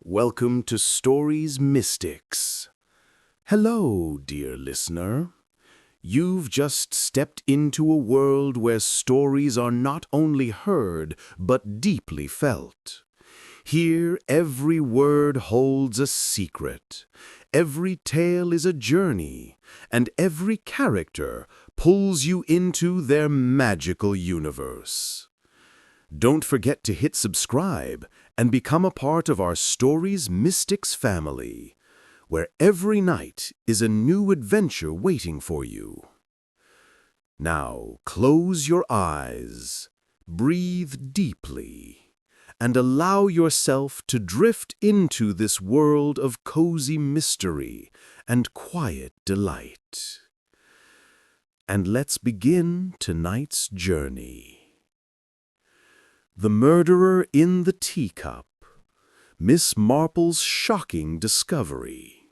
Welcome to Stories Mystics. Hello, dear listener. You've just stepped into a world where stories are not only heard, but deeply felt. Here, every word holds a secret, every tale is a journey, and every character pulls you into their magical universe. Don't forget to hit subscribe and become a part of our Stories Mystics family, where every night is a new adventure waiting for you. Now, close your eyes, breathe deeply, and allow yourself to drift into this world of cozy mystery and quiet delight. And let's begin tonight's journey. The Murderer in the Teacup, Miss Marple's shocking discovery.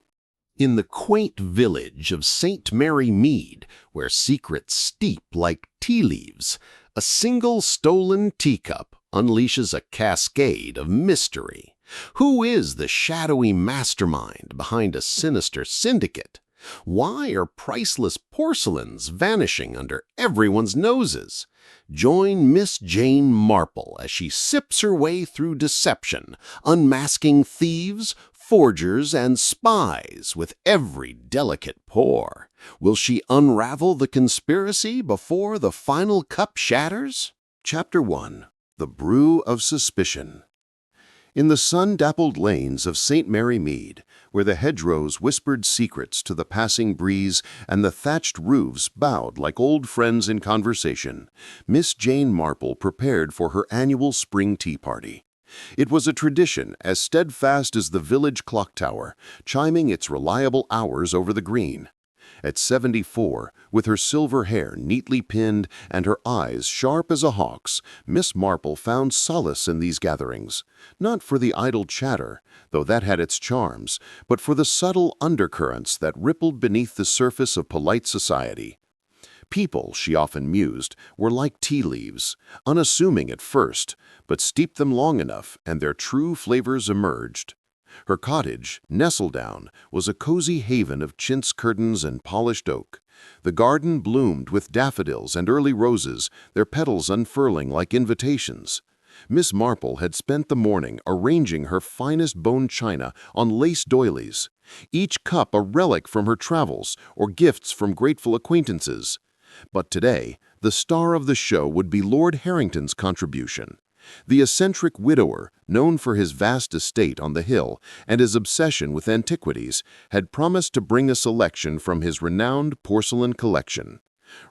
In the quaint village of St. Mary Mead, where secrets steep like tea leaves, a single stolen teacup unleashes a cascade of mystery. Who is the shadowy mastermind behind a sinister syndicate? Why are priceless porcelains vanishing under everyone's noses? Join Miss Jane Marple as she sips her way through deception, unmasking thieves, forgers, and spies with every delicate pore. Will she unravel the conspiracy before the final cup shatters? Chapter 1. The Brew of Suspicion. In the sun-dappled lanes of St. Mary Mead, where the hedgerows whispered secrets to the passing breeze and the thatched roofs bowed like old friends in conversation, Miss Jane Marple prepared for her annual spring tea party. It was a tradition as steadfast as the village clock tower, chiming its reliable hours over the green. At 74, with her silver hair neatly pinned and her eyes sharp as a hawk's, Miss Marple found solace in these gatherings, not for the idle chatter, though that had its charms, but for the subtle undercurrents that rippled beneath the surface of polite society. People, she often mused, were like tea leaves, unassuming at first, but steep them long enough and their true flavors emerged. Her cottage, Nestledown, was a cozy haven of chintz curtains and polished oak. The garden bloomed with daffodils and early roses, their petals unfurling like invitations. Miss Marple had spent the morning arranging her finest bone china on lace doilies, each cup a relic from her travels or gifts from grateful acquaintances. But today, the star of the show would be Lord Harrington's contribution. The eccentric widower, known for his vast estate on the hill and his obsession with antiquities, had promised to bring a selection from his renowned porcelain collection.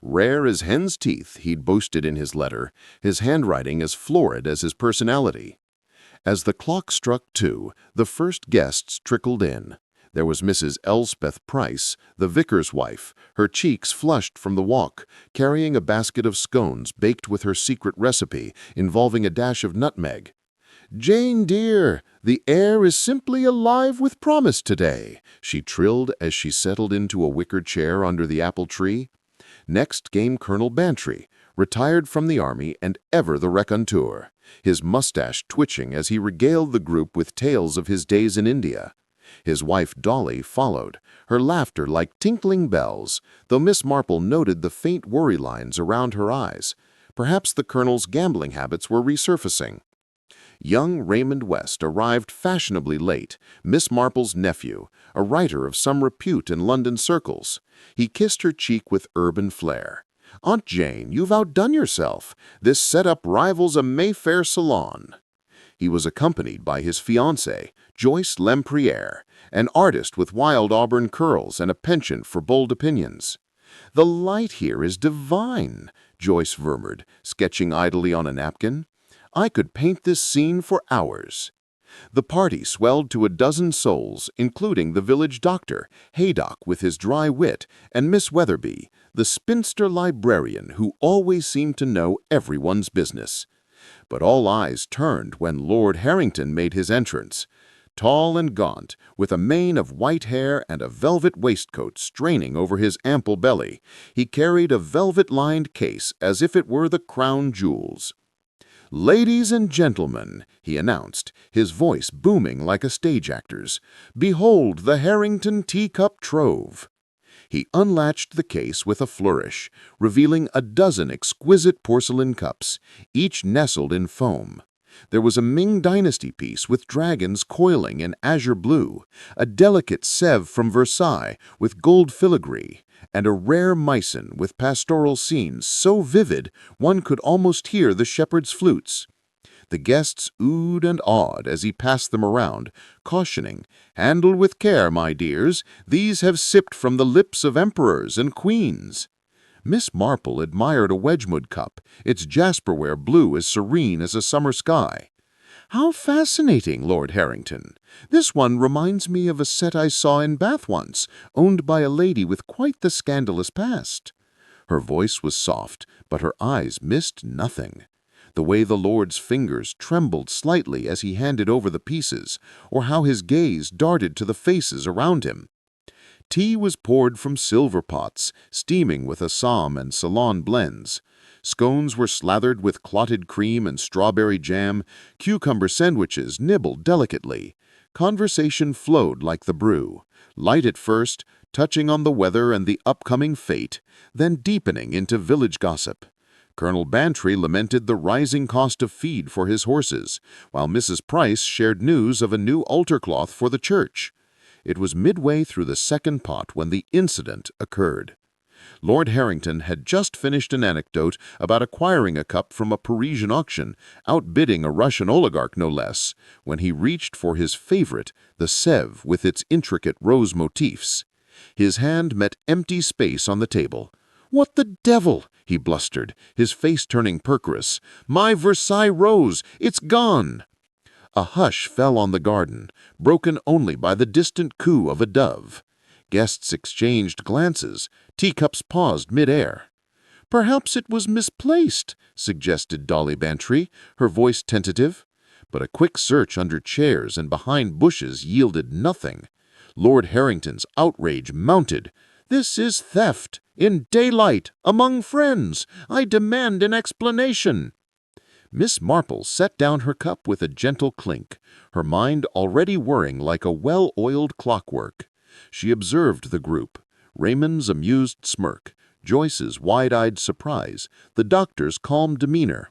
Rare as hen's teeth, he'd boasted in his letter, his handwriting as florid as his personality. As the clock struck 2, the first guests trickled in. There was Mrs. Elspeth Price, the vicar's wife, her cheeks flushed from the walk, carrying a basket of scones baked with her secret recipe involving a dash of nutmeg. "Jane, dear, the air is simply alive with promise today," she trilled as she settled into a wicker chair under the apple tree. Next came Colonel Bantry, retired from the army and ever the raconteur, his mustache twitching as he regaled the group with tales of his days in India. His wife Dolly followed, her laughter like tinkling bells, though Miss Marple noted the faint worry lines around her eyes. Perhaps the Colonel's gambling habits were resurfacing. Young Raymond West arrived fashionably late, Miss Marple's nephew, a writer of some repute in London circles. He kissed her cheek with urban flair. "Aunt Jane, you've outdone yourself. This setup rivals a Mayfair salon." He was accompanied by his fiancée, Joyce Lempriere, an artist with wild auburn curls and a penchant for bold opinions. "The light here is divine," Joyce murmured, sketching idly on a napkin. "I could paint this scene for hours." The party swelled to a dozen souls, including the village doctor, Haydock with his dry wit, and Miss Weatherby, the spinster librarian who always seemed to know everyone's business. But all eyes turned when Lord Harrington made his entrance. Tall and gaunt, with a mane of white hair and a velvet waistcoat straining over his ample belly, he carried a velvet-lined case as if it were the crown jewels. "Ladies and gentlemen," he announced, his voice booming like a stage actor's, "behold the Harrington Teacup Trove." He unlatched the case with a flourish, revealing a dozen exquisite porcelain cups, each nestled in foam. There was a Ming Dynasty piece with dragons coiling in azure blue, a delicate Sèvres from Versailles with gold filigree, and a rare Meissen with pastoral scenes so vivid one could almost hear the shepherd's flutes. The guests oohed and awed as he passed them around, cautioning, "Handle with care, my dears, these have sipped from the lips of emperors and queens." Miss Marple admired a Wedgwood cup, its jasperware blue as serene as a summer sky. "How fascinating, Lord Harrington. This one reminds me of a set I saw in Bath once, owned by a lady with quite the scandalous past." Her voice was soft, but her eyes missed nothing. The way the Lord's fingers trembled slightly as he handed over the pieces, or how his gaze darted to the faces around him. Tea was poured from silver pots, steaming with Assam and Ceylon blends. Scones were slathered with clotted cream and strawberry jam, cucumber sandwiches nibbled delicately. Conversation flowed like the brew, light at first, touching on the weather and the upcoming fete, then deepening into village gossip. Colonel Bantry lamented the rising cost of feed for his horses, while Mrs. Price shared news of a new altar cloth for the church. It was midway through the second pot when the incident occurred. Lord Harrington had just finished an anecdote about acquiring a cup from a Parisian auction, outbidding a Russian oligarch no less, when he reached for his favorite, the Sèvres with its intricate rose motifs. His hand met empty space on the table. "What the devil?" he blustered, his face turning percorous. "My Versailles rose! It's gone!" A hush fell on the garden, broken only by the distant coo of a dove. Guests exchanged glances. Teacups paused mid-air. "Perhaps it was misplaced," suggested Dolly Bantry, her voice tentative. But a quick search under chairs and behind bushes yielded nothing. Lord Harrington's outrage mounted. "This is theft! In daylight! Among friends! I demand an explanation!" Miss Marple set down her cup with a gentle clink, her mind already whirring like a well-oiled clockwork. She observed the group, Raymond's amused smirk, Joyce's wide-eyed surprise, the doctor's calm demeanor.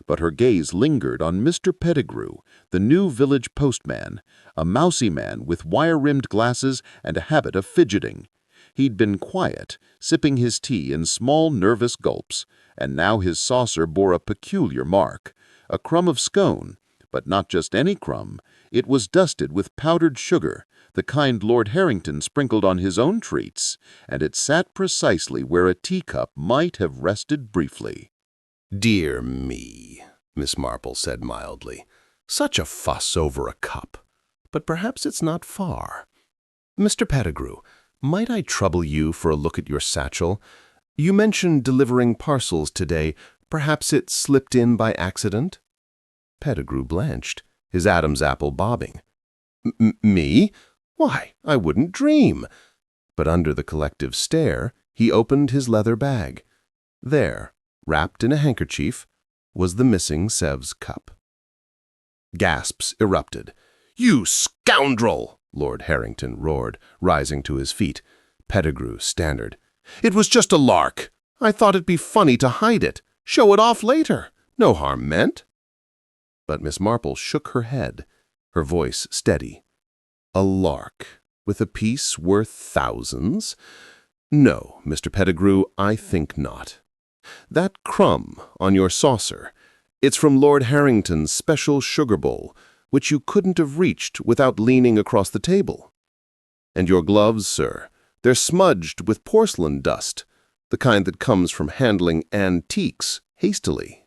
But her gaze lingered on Mr. Pettigrew, the new village postman, a mousy man with wire-rimmed glasses and a habit of fidgeting. He'd been quiet, sipping his tea in small, nervous gulps, and now his saucer bore a peculiar mark, a crumb of scone, but not just any crumb. It was dusted with powdered sugar, the kind Lord Harrington sprinkled on his own treats, and it sat precisely where a teacup might have rested briefly. "Dear me," Miss Marple said mildly, "such a fuss over a cup. But perhaps it's not far. Mr. Pettigrew, might I trouble you for a look at your satchel? You mentioned delivering parcels today. Perhaps it slipped in by accident?" Pettigrew blanched, his Adam's apple bobbing. "Me? Why, I wouldn't dream." But under the collective stare, he opened his leather bag. There, wrapped in a handkerchief, was the missing Sèvres cup. Gasps erupted. "You scoundrel!" Lord Harrington roared, rising to his feet. Pettigrew stammered. "It was just a lark. I thought it'd be funny to hide it. Show it off later. No harm meant." But Miss Marple shook her head, her voice steady. "A lark, with a piece worth thousands? No, Mr. Pettigrew, I think not. That crumb on your saucer, it's from Lord Harrington's special sugar bowl, which you couldn't have reached without leaning across the table. And your gloves, sir, they're smudged with porcelain dust, the kind that comes from handling antiques hastily."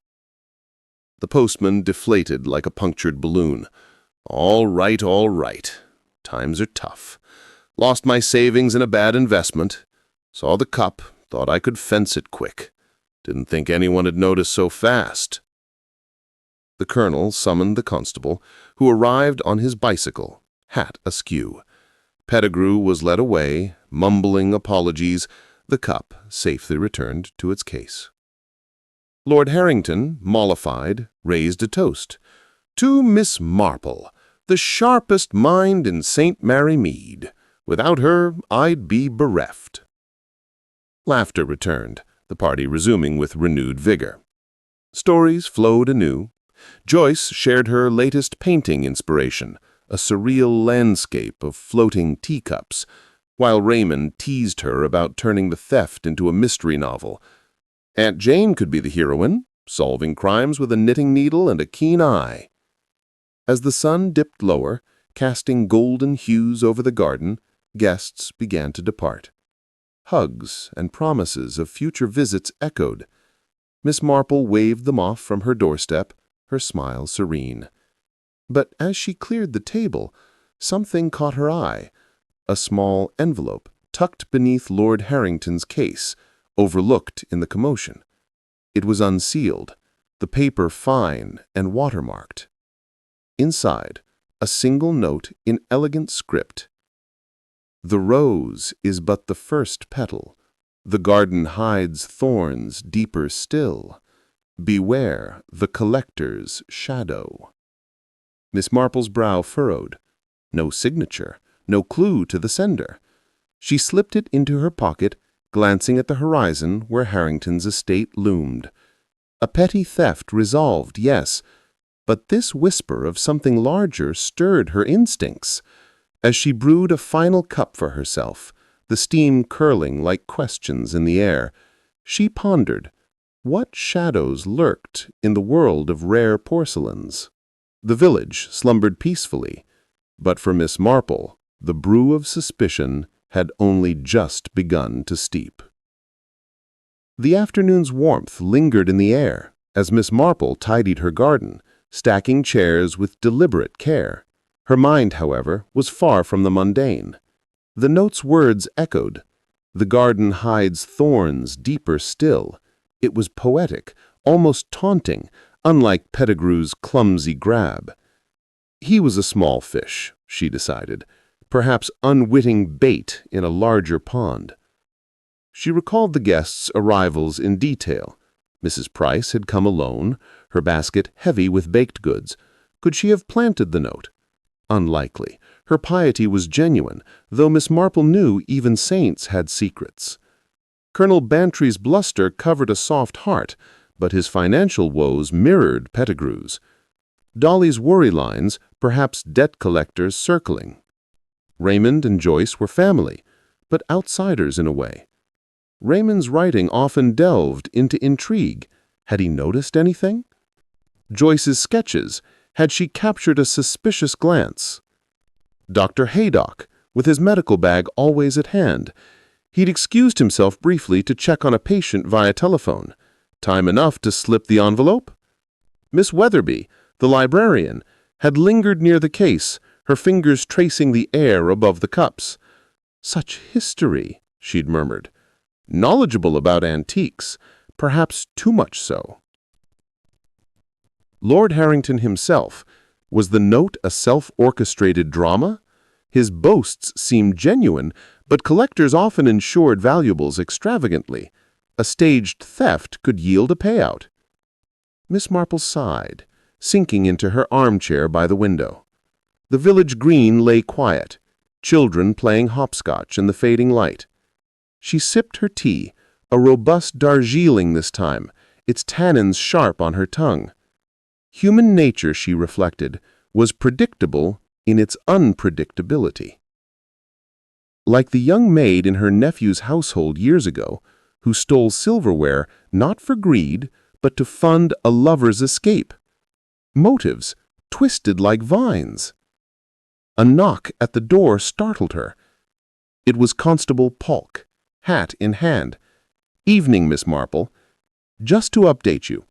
The postman deflated like a punctured balloon. All right, all right. Times are tough. Lost my savings in a bad investment. Saw the cup, thought I could fence it quick. Didn't think anyone had noticed so fast." The colonel summoned the constable, who arrived on his bicycle, hat askew. Pettigrew was led away, mumbling apologies, the cup safely returned to its case. Lord Harrington, mollified, raised a toast. To Miss Marple, the sharpest mind in St. Mary Mead. Without her, I'd be bereft. Laughter returned, the party resuming with renewed vigor. Stories flowed anew. Joyce shared her latest painting inspiration, a surreal landscape of floating teacups, while Raymond teased her about turning the theft into a mystery novel. Aunt Jane could be the heroine, solving crimes with a knitting needle and a keen eye. As the sun dipped lower, casting golden hues over the garden, guests began to depart. Hugs and promises of future visits echoed. Miss Marple waved them off from her doorstep, her smile serene. But as she cleared the table, something caught her eye. A small envelope tucked beneath Lord Harrington's case, overlooked in the commotion. It was unsealed, the paper fine and watermarked. Inside, a single note in elegant script. The rose is but the first petal. The garden hides thorns deeper still. Beware the collector's shadow. Miss Marple's brow furrowed. No signature, no clue to the sender. She slipped it into her pocket, glancing at the horizon where Harrington's estate loomed. A petty theft resolved, yes, but this whisper of something larger stirred her instincts. As she brewed a final cup for herself, the steam curling like questions in the air, she pondered, what shadows lurked in the world of rare porcelains? The village slumbered peacefully, but for Miss Marple, the brew of suspicion had only just begun to steep. The afternoon's warmth lingered in the air as Miss Marple tidied her garden, stacking chairs with deliberate care. Her mind, however, was far from the mundane. The note's words echoed. The garden hides thorns deeper still. It was poetic, almost taunting, unlike Pettigrew's clumsy grab. He was a small fish, she decided, perhaps unwitting bait in a larger pond. She recalled the guests' arrivals in detail. Mrs. Price had come alone, her basket heavy with baked goods. Could she have planted the note? Unlikely. Her piety was genuine, though Miss Marple knew even saints had secrets. Colonel Bantry's bluster covered a soft heart, but his financial woes mirrored Pettigrew's. Dolly's worry lines, perhaps debt collectors circling. Raymond and Joyce were family, but outsiders in a way. Raymond's writing often delved into intrigue. Had he noticed anything? Joyce's sketches, had she captured a suspicious glance? Dr. Haydock, with his medical bag always at hand. He'd excused himself briefly to check on a patient via telephone. Time enough to slip the envelope? Miss Weatherby, the librarian, had lingered near the case, her fingers tracing the air above the cups. Such history, she'd murmured. Knowledgeable about antiques, perhaps too much so. Lord Harrington himself, was the note a self-orchestrated drama? His boasts seemed genuine, but collectors often insured valuables extravagantly. A staged theft could yield a payout. Miss Marple sighed, sinking into her armchair by the window. The village green lay quiet, children playing hopscotch in the fading light. She sipped her tea, a robust Darjeeling this time, its tannins sharp on her tongue. Human nature, she reflected, was predictable in its unpredictability. Like the young maid in her nephew's household years ago, who stole silverware not for greed, but to fund a lover's escape. Motives twisted like vines. A knock at the door startled her. It was Constable Polk, hat in hand. Evening, Miss Marple. Just to update you,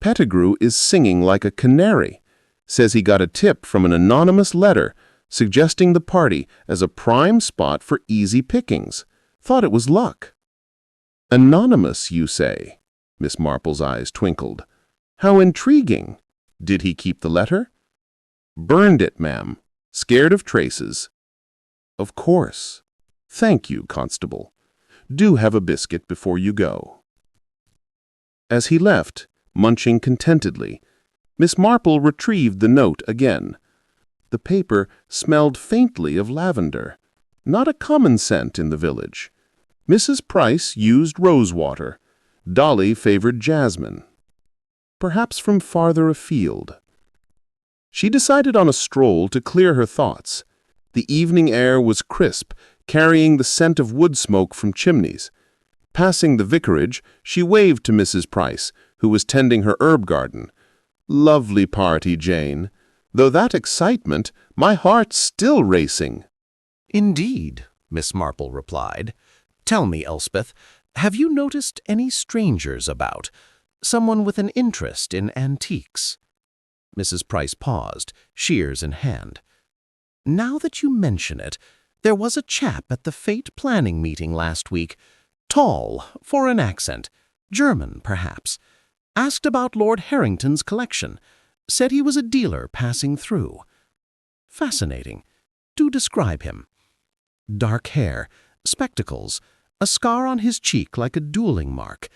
Pettigrew is singing like a canary. Says he got a tip from an anonymous letter suggesting the party as a prime spot for easy pickings. Thought it was luck. Anonymous, you say? Miss Marple's eyes twinkled. How intriguing. Did he keep the letter? Burned it, ma'am. Scared of traces. Of course. Thank you, Constable. Do have a biscuit before you go. As he left, munching contentedly, Miss Marple retrieved the note again. The paper smelled faintly of lavender, not a common scent in the village. Mrs. Price used rosewater. Dolly favored jasmine. Perhaps from farther afield. She decided on a stroll to clear her thoughts. The evening air was crisp, carrying the scent of wood smoke from chimneys. Passing the vicarage, she waved to Mrs. Price, who was tending her herb garden. "Lovely party, Jane. Though that excitement, my heart's still racing." "Indeed," Miss Marple replied. "Tell me, Elspeth, have you noticed any strangers about? Someone with an interest in antiques?" Mrs. Price paused, shears in hand. "Now that you mention it, there was a chap at the fate planning meeting last week. Tall, foreign accent, German, perhaps. Asked about Lord Harrington's collection. Said he was a dealer passing through." "Fascinating. Do describe him." "Dark hair, spectacles, a scar on his cheek like a dueling mark.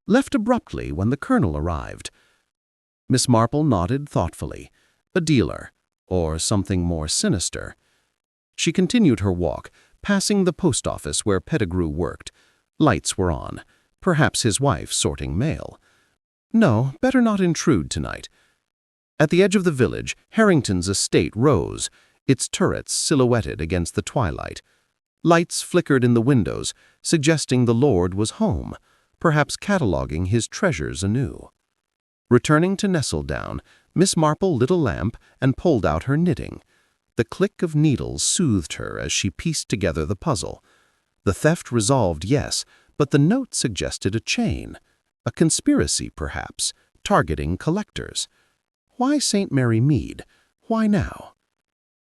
Left abruptly when the colonel arrived." Miss Marple nodded thoughtfully. A dealer, or something more sinister. She continued her walk, passing the post office where Pettigrew worked. Lights were on. Perhaps his wife sorting mail. No, better not intrude tonight. At the edge of the village, Harrington's estate rose, its turrets silhouetted against the twilight. Lights flickered in the windows, suggesting the lord was home, perhaps cataloguing his treasures anew. Returning to Nestledown, Miss Marple lit a lamp and pulled out her knitting. The click of needles soothed her as she pieced together the puzzle. The theft resolved, yes, but the note suggested a chain. A conspiracy, perhaps, targeting collectors. Why St. Mary Mead? Why now?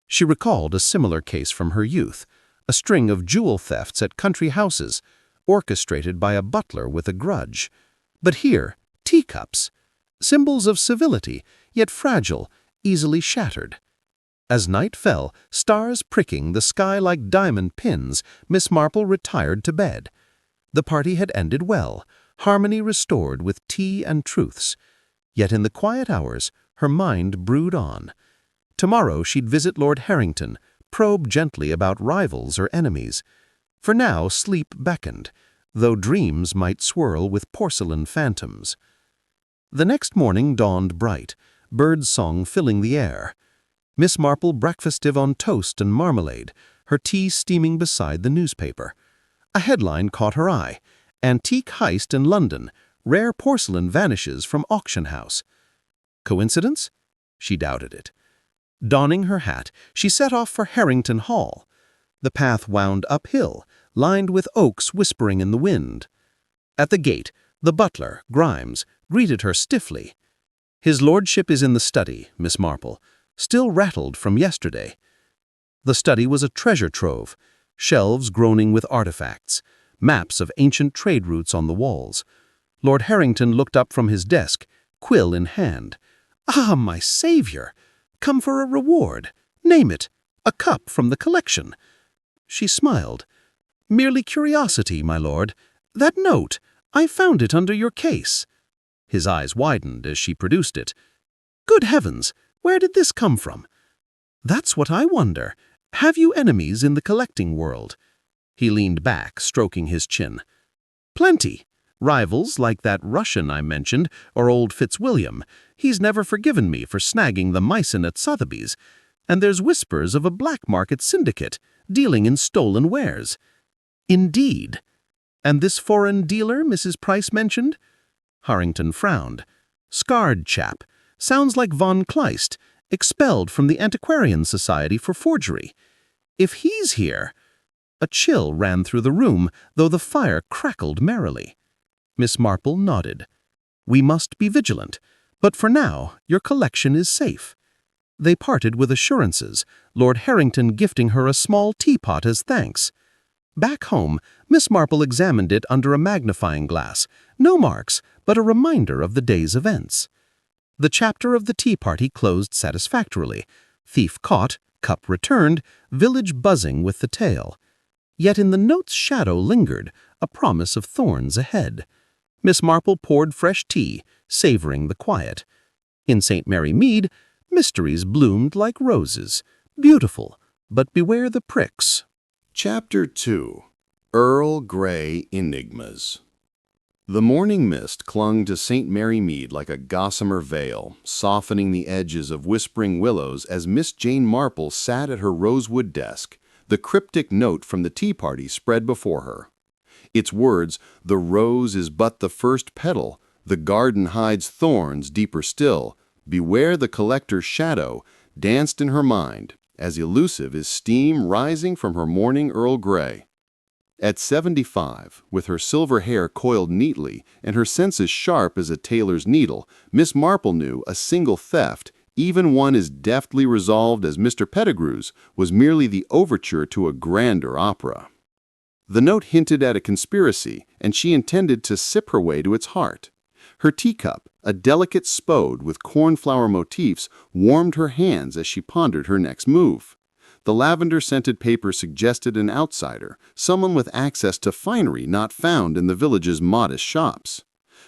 She recalled a similar case from her youth, a string of jewel thefts at country houses, orchestrated by a butler with a grudge. But here, teacups, symbols of civility, yet fragile, easily shattered. As night fell, stars pricking the sky like diamond pins, Miss Marple retired to bed. The party had ended well, harmony restored with tea and truths. Yet in the quiet hours, her mind brewed on. Tomorrow she'd visit Lord Harrington, probe gently about rivals or enemies. For now sleep beckoned, though dreams might swirl with porcelain phantoms. The next morning dawned bright, bird song filling the air. Miss Marple breakfasted on toast and marmalade, her tea steaming beside the newspaper. A headline caught her eye. "Antique heist in London. Rare porcelain vanishes from auction house." Coincidence? She doubted it. Donning her hat, she set off for Harrington Hall. The path wound uphill, lined with oaks whispering in the wind. At the gate, the butler, Grimes, greeted her stiffly. "His lordship is in the study, Miss Marple, still rattled from yesterday." The study was a treasure trove, shelves groaning with artifacts, maps of ancient trade routes on the walls. Lord Harrington looked up from his desk, quill in hand. "Ah, my savior! Come for a reward. Name it. A cup from the collection." She smiled. "Merely curiosity, my lord. That note, I found it under your case." His eyes widened as she produced it. "Good heavens, where did this come from?" "That's what I wonder. Have you enemies in the collecting world?" He leaned back, stroking his chin. "Plenty. Rivals like that Russian I mentioned, or old Fitzwilliam. He's never forgiven me for snagging the Meissen at Sotheby's. And there's whispers of a black market syndicate, dealing in stolen wares." "Indeed. And this foreign dealer Mrs. Price mentioned?" Harrington frowned. "Scarred chap. Sounds like von Kleist, expelled from the Antiquarian Society for forgery. If he's here—" A chill ran through the room, though the fire crackled merrily. Miss Marple nodded. "We must be vigilant, but for now your collection is safe." They parted with assurances, Lord Harrington gifting her a small teapot as thanks. Back home, Miss Marple examined it under a magnifying glass. No marks, but a reminder of the day's events. The chapter of the tea party closed satisfactorily. Thief caught, cup returned, village buzzing with the tale. Yet in the note's shadow lingered, a promise of thorns ahead. Miss Marple poured fresh tea, savoring the quiet. In St. Mary Mead, mysteries bloomed like roses, beautiful, but beware the pricks. Chapter 2. Earl Grey Enigmas. The morning mist clung to St. Mary Mead like a gossamer veil, softening the edges of whispering willows as Miss Jane Marple sat at her rosewood desk, the cryptic note from the tea party spread before her. Its words, "The rose is but the first petal, the garden hides thorns deeper still, beware the collector's shadow," danced in her mind, as elusive as steam rising from her morning Earl Grey. At 75, with her silver hair coiled neatly and her senses sharp as a tailor's needle, Miss Marple knew a single theft, even one as deftly resolved as Mr. Pettigrew's, was merely the overture to a grander opera. The note hinted at a conspiracy, and she intended to sip her way to its heart. Her teacup, a delicate spode with cornflower motifs, warmed her hands as she pondered her next move. The lavender-scented paper suggested an outsider, someone with access to finery not found in the village's modest shops.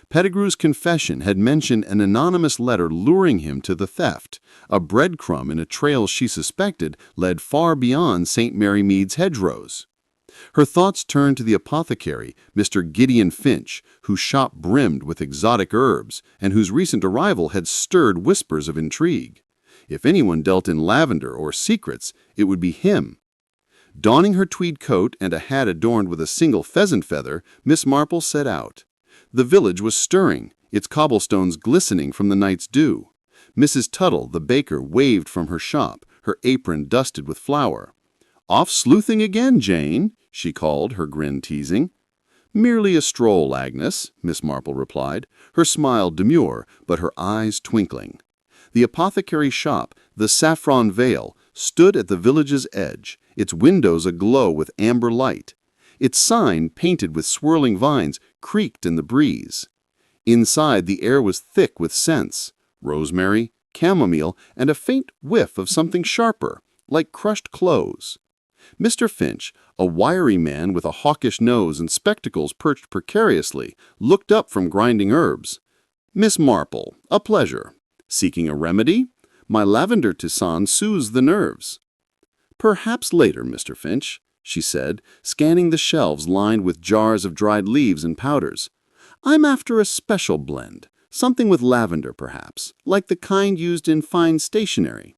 Pettigrew's confession had mentioned an anonymous letter luring him to the theft. A breadcrumb in a trail she suspected led far beyond St. Mary Mead's hedgerows. Her thoughts turned to the apothecary, Mr. Gideon Finch, whose shop brimmed with exotic herbs, and whose recent arrival had stirred whispers of intrigue. If anyone dealt in lavender or secrets, it would be him. Donning her tweed coat and a hat adorned with a single pheasant feather, Miss Marple set out. The village was stirring, its cobblestones glistening from the night's dew. Mrs. Tuttle, the baker, waved from her shop, her apron dusted with flour. "Off sleuthing again, Jane," she called, her grin teasing. "Merely a stroll, Agnes," Miss Marple replied, her smile demure, but her eyes twinkling. The apothecary's shop, the Saffron Vale, stood at the village's edge, its windows aglow with amber light. Its sign, painted with swirling vines, creaked in the breeze. Inside, the air was thick with scents: rosemary, chamomile, and a faint whiff of something sharper, like crushed cloves. Mr. Finch, a wiry man with a hawkish nose and spectacles perched precariously, looked up from grinding herbs. "Miss Marple, a pleasure. Seeking a remedy? My lavender tisane soothes the nerves." "Perhaps later, Mr. Finch," she said, scanning the shelves lined with jars of dried leaves and powders. "I'm after a special blend, something with lavender perhaps, like the kind used in fine stationery."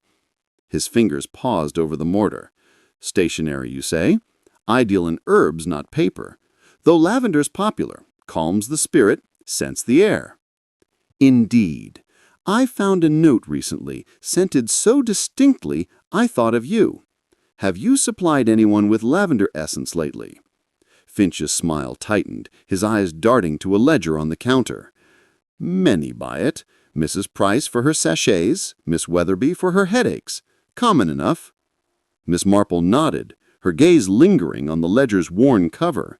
His fingers paused over the mortar. "Stationery, you say? I deal in herbs, not paper. Though lavender's popular, calms the spirit, scents the air." "Indeed. I found a note recently, scented so distinctly I thought of you. Have you supplied anyone with lavender essence lately?" Finch's smile tightened, his eyes darting to a ledger on the counter. "Many buy it. Mrs. Price for her sachets, Miss Weatherby for her headaches. Common enough." Miss Marple nodded, her gaze lingering on the ledger's worn cover.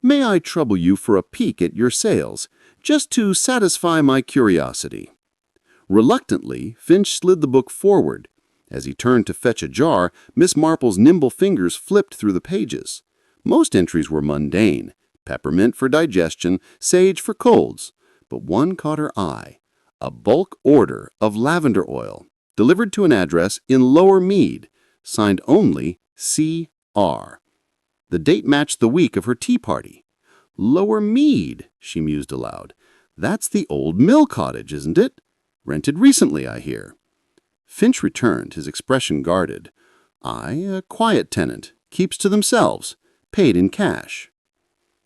"May I trouble you for a peek at your sales, just to satisfy my curiosity?" Reluctantly, Finch slid the book forward. As he turned to fetch a jar, Miss Marple's nimble fingers flipped through the pages. Most entries were mundane: peppermint for digestion, sage for colds. But one caught her eye: a bulk order of lavender oil, delivered to an address in Lower Mead, signed only C.R. The date matched the week of her tea party. "Lower Mead," she mused aloud. "That's the old mill cottage, isn't it? Rented recently, I hear." Finch returned, his expression guarded. "Aye, a quiet tenant, keeps to themselves, paid in cash."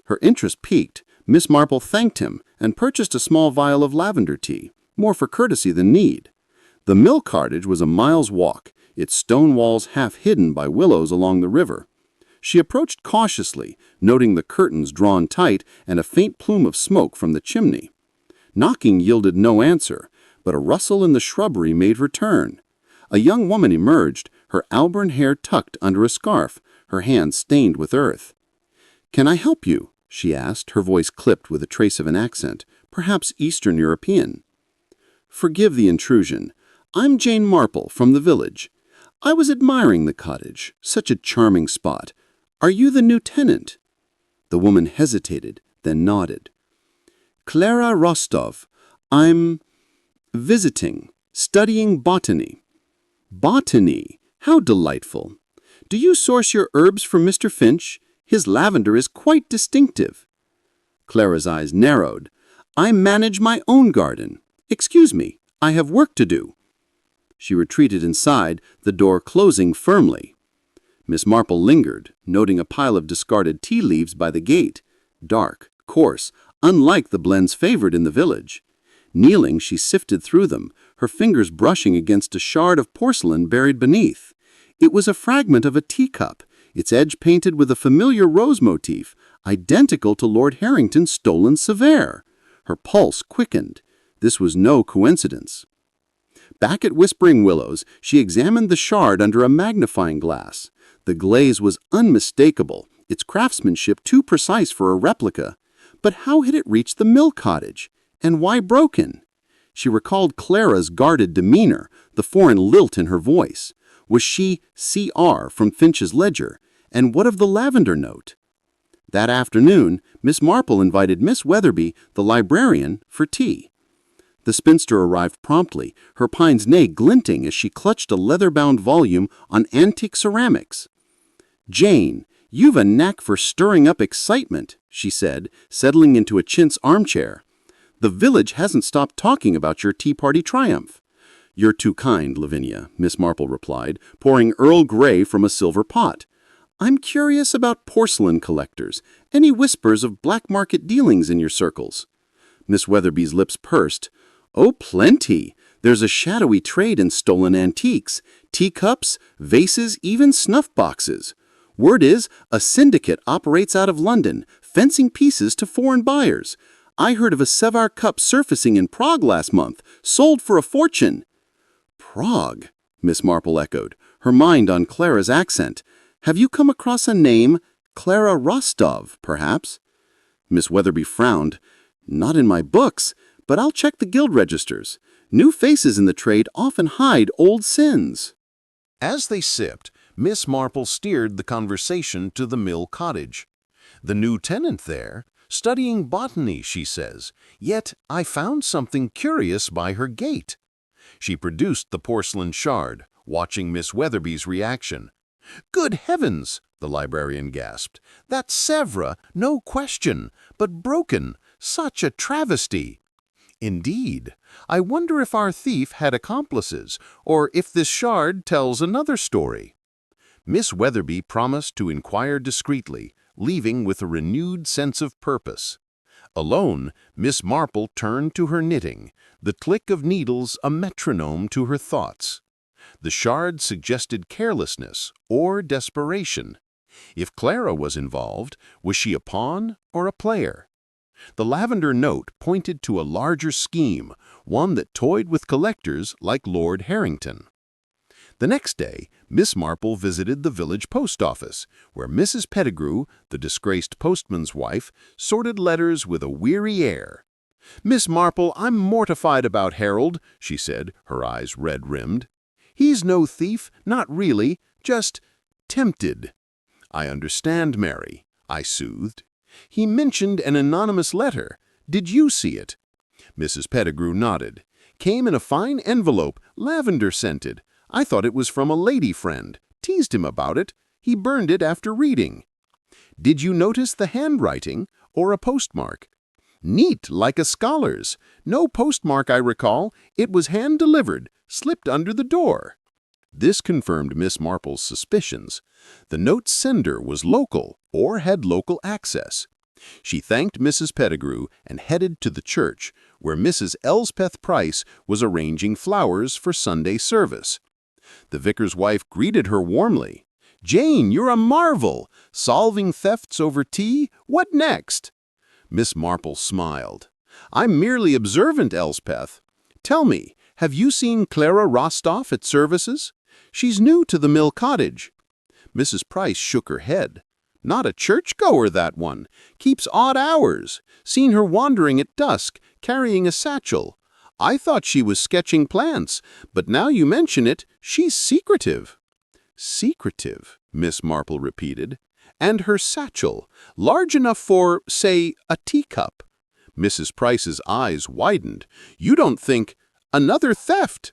Her interest piqued, Miss Marple thanked him and purchased a small vial of lavender tea, more for courtesy than need. The mill cottage was a mile's walk, its stone walls half hidden by willows along the river. She approached cautiously, noting the curtains drawn tight and a faint plume of smoke from the chimney. Knocking yielded no answer, but a rustle in the shrubbery made her turn. A young woman emerged, her auburn hair tucked under a scarf, her hands stained with earth. "Can I help you?" she asked, her voice clipped with a trace of an accent, perhaps Eastern European. "Forgive the intrusion. I'm Jane Marple from the village. I was admiring the cottage, such a charming spot. Are you the new tenant?" The woman hesitated, then nodded. Clara Rostov. I'm visiting, studying botany. Botany. How delightful. Do you source your herbs from Mr. Finch? His lavender is quite distinctive. Clara's eyes narrowed. I manage my own garden. Excuse me, I have work to do. She retreated inside, the door closing firmly. Miss Marple lingered, noting a pile of discarded tea leaves by the gate. Dark, coarse, unlike the blends favored in the village. Kneeling, she sifted through them, her fingers brushing against a shard of porcelain buried beneath. It was a fragment of a teacup, its edge painted with a familiar rose motif, identical to Lord Harrington's stolen Sévère. Her pulse quickened. This was no coincidence. Back at Whispering Willows, she examined the shard under a magnifying glass. The glaze was unmistakable, its craftsmanship too precise for a replica. But how had it reached the mill cottage? And why broken? She recalled Clara's guarded demeanor, the foreign lilt in her voice. Was she CR from Finch's ledger? And what of the lavender note? That afternoon, Miss Marple invited Miss Weatherby, the librarian, for tea. The spinster arrived promptly, her pince-nez glinting as she clutched a leather-bound volume on antique ceramics. Jane, you've a knack for stirring up excitement, she said, settling into a chintz armchair. The village hasn't stopped talking about your tea party triumph. You're too kind, Lavinia, Miss Marple replied, pouring Earl Grey from a silver pot. I'm curious about porcelain collectors. Any whispers of black market dealings in your circles? Miss Weatherby's lips pursed. Oh, plenty. There's a shadowy trade in stolen antiques, teacups, vases, even snuff boxes. Word is, a syndicate operates out of London, fencing pieces to foreign buyers. I heard of a Sévère cup surfacing in Prague last month, sold for a fortune. Prague, Miss Marple echoed, her mind on Clara's accent. Have you come across a name, Clara Rostov, perhaps? Miss Weatherby frowned. Not in my books, but I'll check the guild registers. New faces in the trade often hide old sins. As they sipped, Miss Marple steered the conversation to the mill cottage. The new tenant there, studying botany, she says, yet I found something curious by her gate. She produced the porcelain shard, watching Miss Weatherby's reaction. Good heavens, the librarian gasped. That's Sèvres, no question, but broken. Such a travesty. Indeed. I wonder if our thief had accomplices, or if this shard tells another story. Miss Weatherby promised to inquire discreetly, leaving with a renewed sense of purpose. Alone, Miss Marple turned to her knitting, the click of needles a metronome to her thoughts. The shard suggested carelessness or desperation. If Clara was involved, was she a pawn or a player? The lavender note pointed to a larger scheme, one that toyed with collectors like Lord Harrington. The next day, Miss Marple visited the village post office, where Mrs. Pettigrew, the disgraced postman's wife, sorted letters with a weary air. "Miss Marple, I'm mortified about Harold," she said, her eyes red-rimmed. "He's no thief, not really, just tempted." "I understand, Mary," I soothed. "He mentioned an anonymous letter. Did you see it?" Mrs. Pettigrew nodded. "Came in a fine envelope, lavender-scented. I thought it was from a lady friend. Teased him about it. He burned it after reading." "Did you notice the handwriting, or a postmark?" "Neat, like a scholar's. No postmark, I recall. It was hand-delivered, slipped under the door." This confirmed Miss Marple's suspicions. The note's sender was local, or had local access. She thanked Mrs. Pettigrew and headed to the church, where Mrs. Elspeth Price was arranging flowers for Sunday service. The vicar's wife greeted her warmly. "Jane, you're a marvel! Solving thefts over tea? What next?" Miss Marple smiled. "I'm merely observant, Elspeth. Tell me, have you seen Clara Rostov at services? She's new to the mill cottage." Mrs. Price shook her head. "Not a churchgoer, that one. Keeps odd hours. Seen her wandering at dusk, carrying a satchel. I thought she was sketching plants, but now you mention it, she's secretive." "Secretive," Miss Marple repeated. "And her satchel, large enough for, say, a teacup." Mrs. Price's eyes widened. "You don't think another theft?"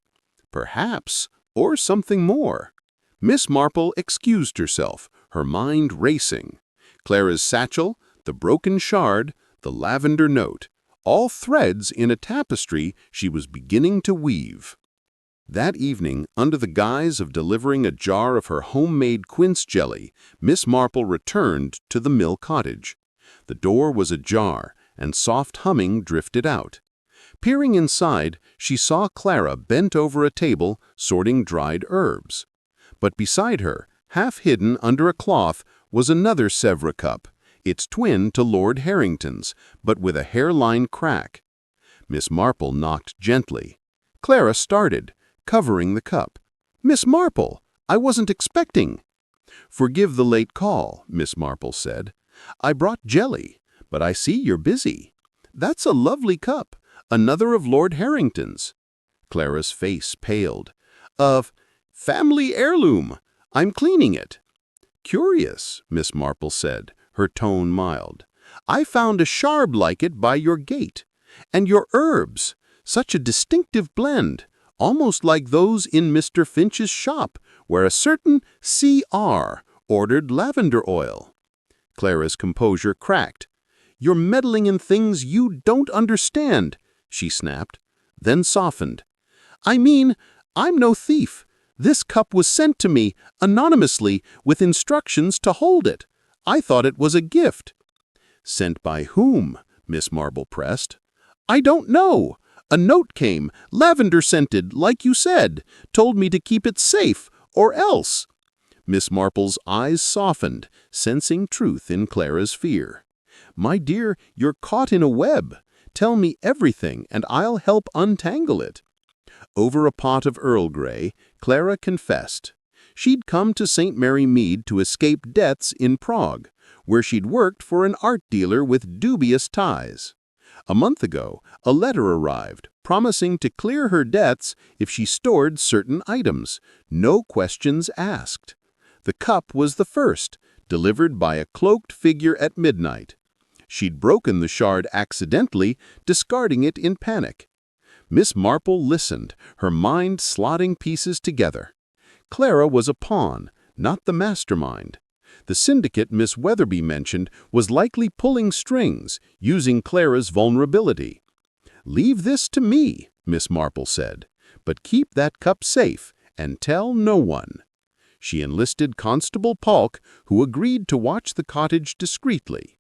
"Perhaps, or something more." Miss Marple excused herself, her mind racing. Clara's satchel, the broken shard, the lavender note, all threads in a tapestry she was beginning to weave. That evening, under the guise of delivering a jar of her homemade quince jelly, Miss Marple returned to the Mill Cottage. The door was ajar, and soft humming drifted out. Peering inside, she saw Clara bent over a table, sorting dried herbs. But beside her, half hidden under a cloth, was another Sèvres cup, its twin to Lord Harrington's, but with a hairline crack. Miss Marple knocked gently. Clara started, covering the cup. "Miss Marple, I wasn't expecting." "Forgive the late call," Miss Marple said. "I brought jelly, but I see you're busy. That's a lovely cup, another of Lord Harrington's." Clara's face paled. "Of family heirloom. I'm cleaning it." "Curious," Miss Marple said, her tone mild. "I found a shard like it by your gate. And your herbs, such a distinctive blend, almost like those in Mr. Finch's shop, where a certain C.R. ordered lavender oil." Clara's composure cracked. "You're meddling in things you don't understand," she snapped, then softened. "I mean, I'm no thief. This cup was sent to me, anonymously, with instructions to hold it. I thought it was a gift." "Sent by whom?" Miss Marple pressed. "I don't know. A note came, lavender-scented, like you said, told me to keep it safe, or else." Miss Marple's eyes softened, sensing truth in Clara's fear. "My dear, you're caught in a web. Tell me everything, and I'll help untangle it." Over a pot of Earl Grey, Clara confessed. She'd come to St. Mary Mead to escape debts in Prague, where she'd worked for an art dealer with dubious ties. A month ago, a letter arrived, promising to clear her debts if she stored certain items, no questions asked. The cup was the first, delivered by a cloaked figure at midnight. She'd broken the shard accidentally, discarding it in panic. Miss Marple listened, her mind slotting pieces together. Clara was a pawn, not the mastermind. The syndicate Miss Weatherby mentioned was likely pulling strings, using Clara's vulnerability. "Leave this to me," Miss Marple said, "but keep that cup safe, and tell no one." She enlisted Constable Polk, who agreed to watch the cottage discreetly.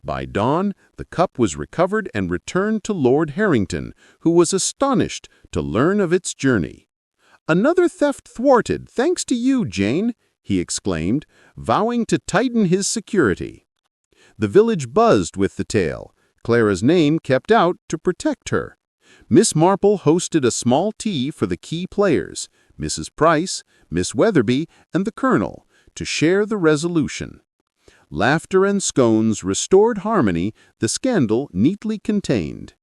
By dawn, the cup was recovered and returned to Lord Harrington, who was astonished to learn of its journey. "Another theft thwarted, thanks to you, Jane," he exclaimed, vowing to tighten his security. The village buzzed with the tale, Clara's name kept out to protect her. Miss Marple hosted a small tea for the key players, Mrs. Price, Miss Weatherby, and the Colonel, to share the resolution. Laughter and scones restored harmony, the scandal neatly contained.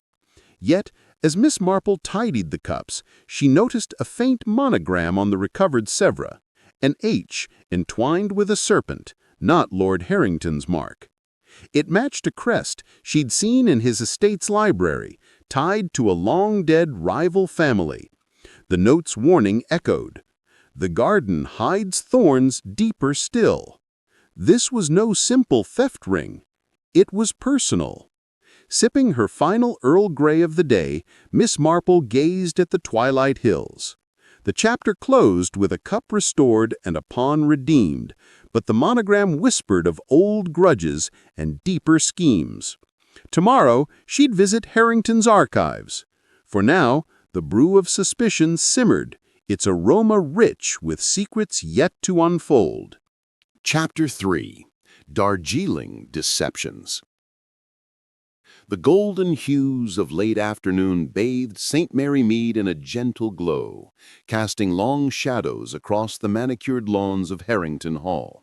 Yet, as Miss Marple tidied the cups, she noticed a faint monogram on the recovered Sèvres, an H entwined with a serpent, not Lord Harrington's mark. It matched a crest she'd seen in his estate's library, tied to a long-dead rival family. The note's warning echoed. "The garden hides thorns deeper still." This was no simple theft ring. It was personal. Sipping her final Earl Grey of the day, Miss Marple gazed at the twilight hills. The chapter closed with a cup restored and a pawn redeemed, but the monogram whispered of old grudges and deeper schemes. Tomorrow, she'd visit Harrington's archives. For now, the brew of suspicion simmered, its aroma rich with secrets yet to unfold. Chapter 3. Darjeeling Deceptions. The golden hues of late afternoon bathed St. Mary Mead in a gentle glow, casting long shadows across the manicured lawns of Harrington Hall.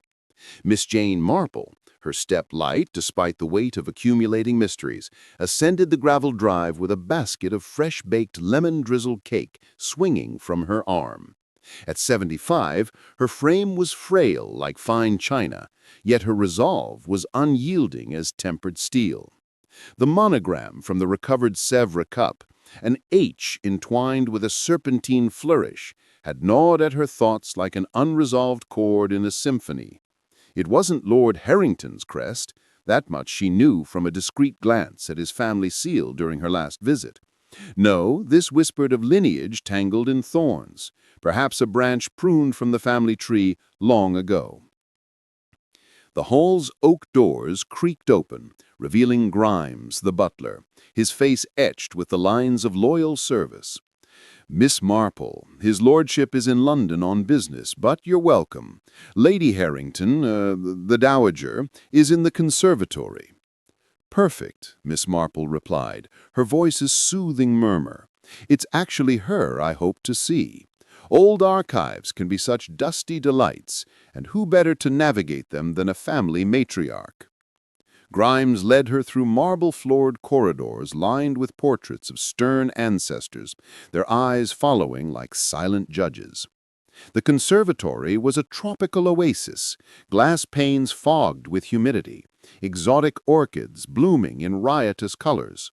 Miss Jane Marple, her step light despite the weight of accumulating mysteries, ascended the gravel drive with a basket of fresh-baked lemon-drizzled cake swinging from her arm. At 75, her frame was frail like fine china, yet her resolve was unyielding as tempered steel. The monogram from the recovered Sèvres cup, an H entwined with a serpentine flourish, had gnawed at her thoughts like an unresolved chord in a symphony. It wasn't Lord Harrington's crest, that much she knew from a discreet glance at his family seal during her last visit. No, this whispered of lineage tangled in thorns, perhaps a branch pruned from the family tree long ago. The hall's oak doors creaked open, revealing Grimes, the butler, his face etched with the lines of loyal service. "Miss Marple, his lordship is in London on business, but you're welcome. Lady Harrington, the dowager, is in the conservatory." "Perfect," Miss Marple replied, her voice's soothing murmur. "It's actually her I hope to see. Old archives can be such dusty delights, and who better to navigate them than a family matriarch?" Grimes led her through marble-floored corridors lined with portraits of stern ancestors, their eyes following like silent judges. The conservatory was a tropical oasis, glass panes fogged with humidity, exotic orchids blooming in riotous colors.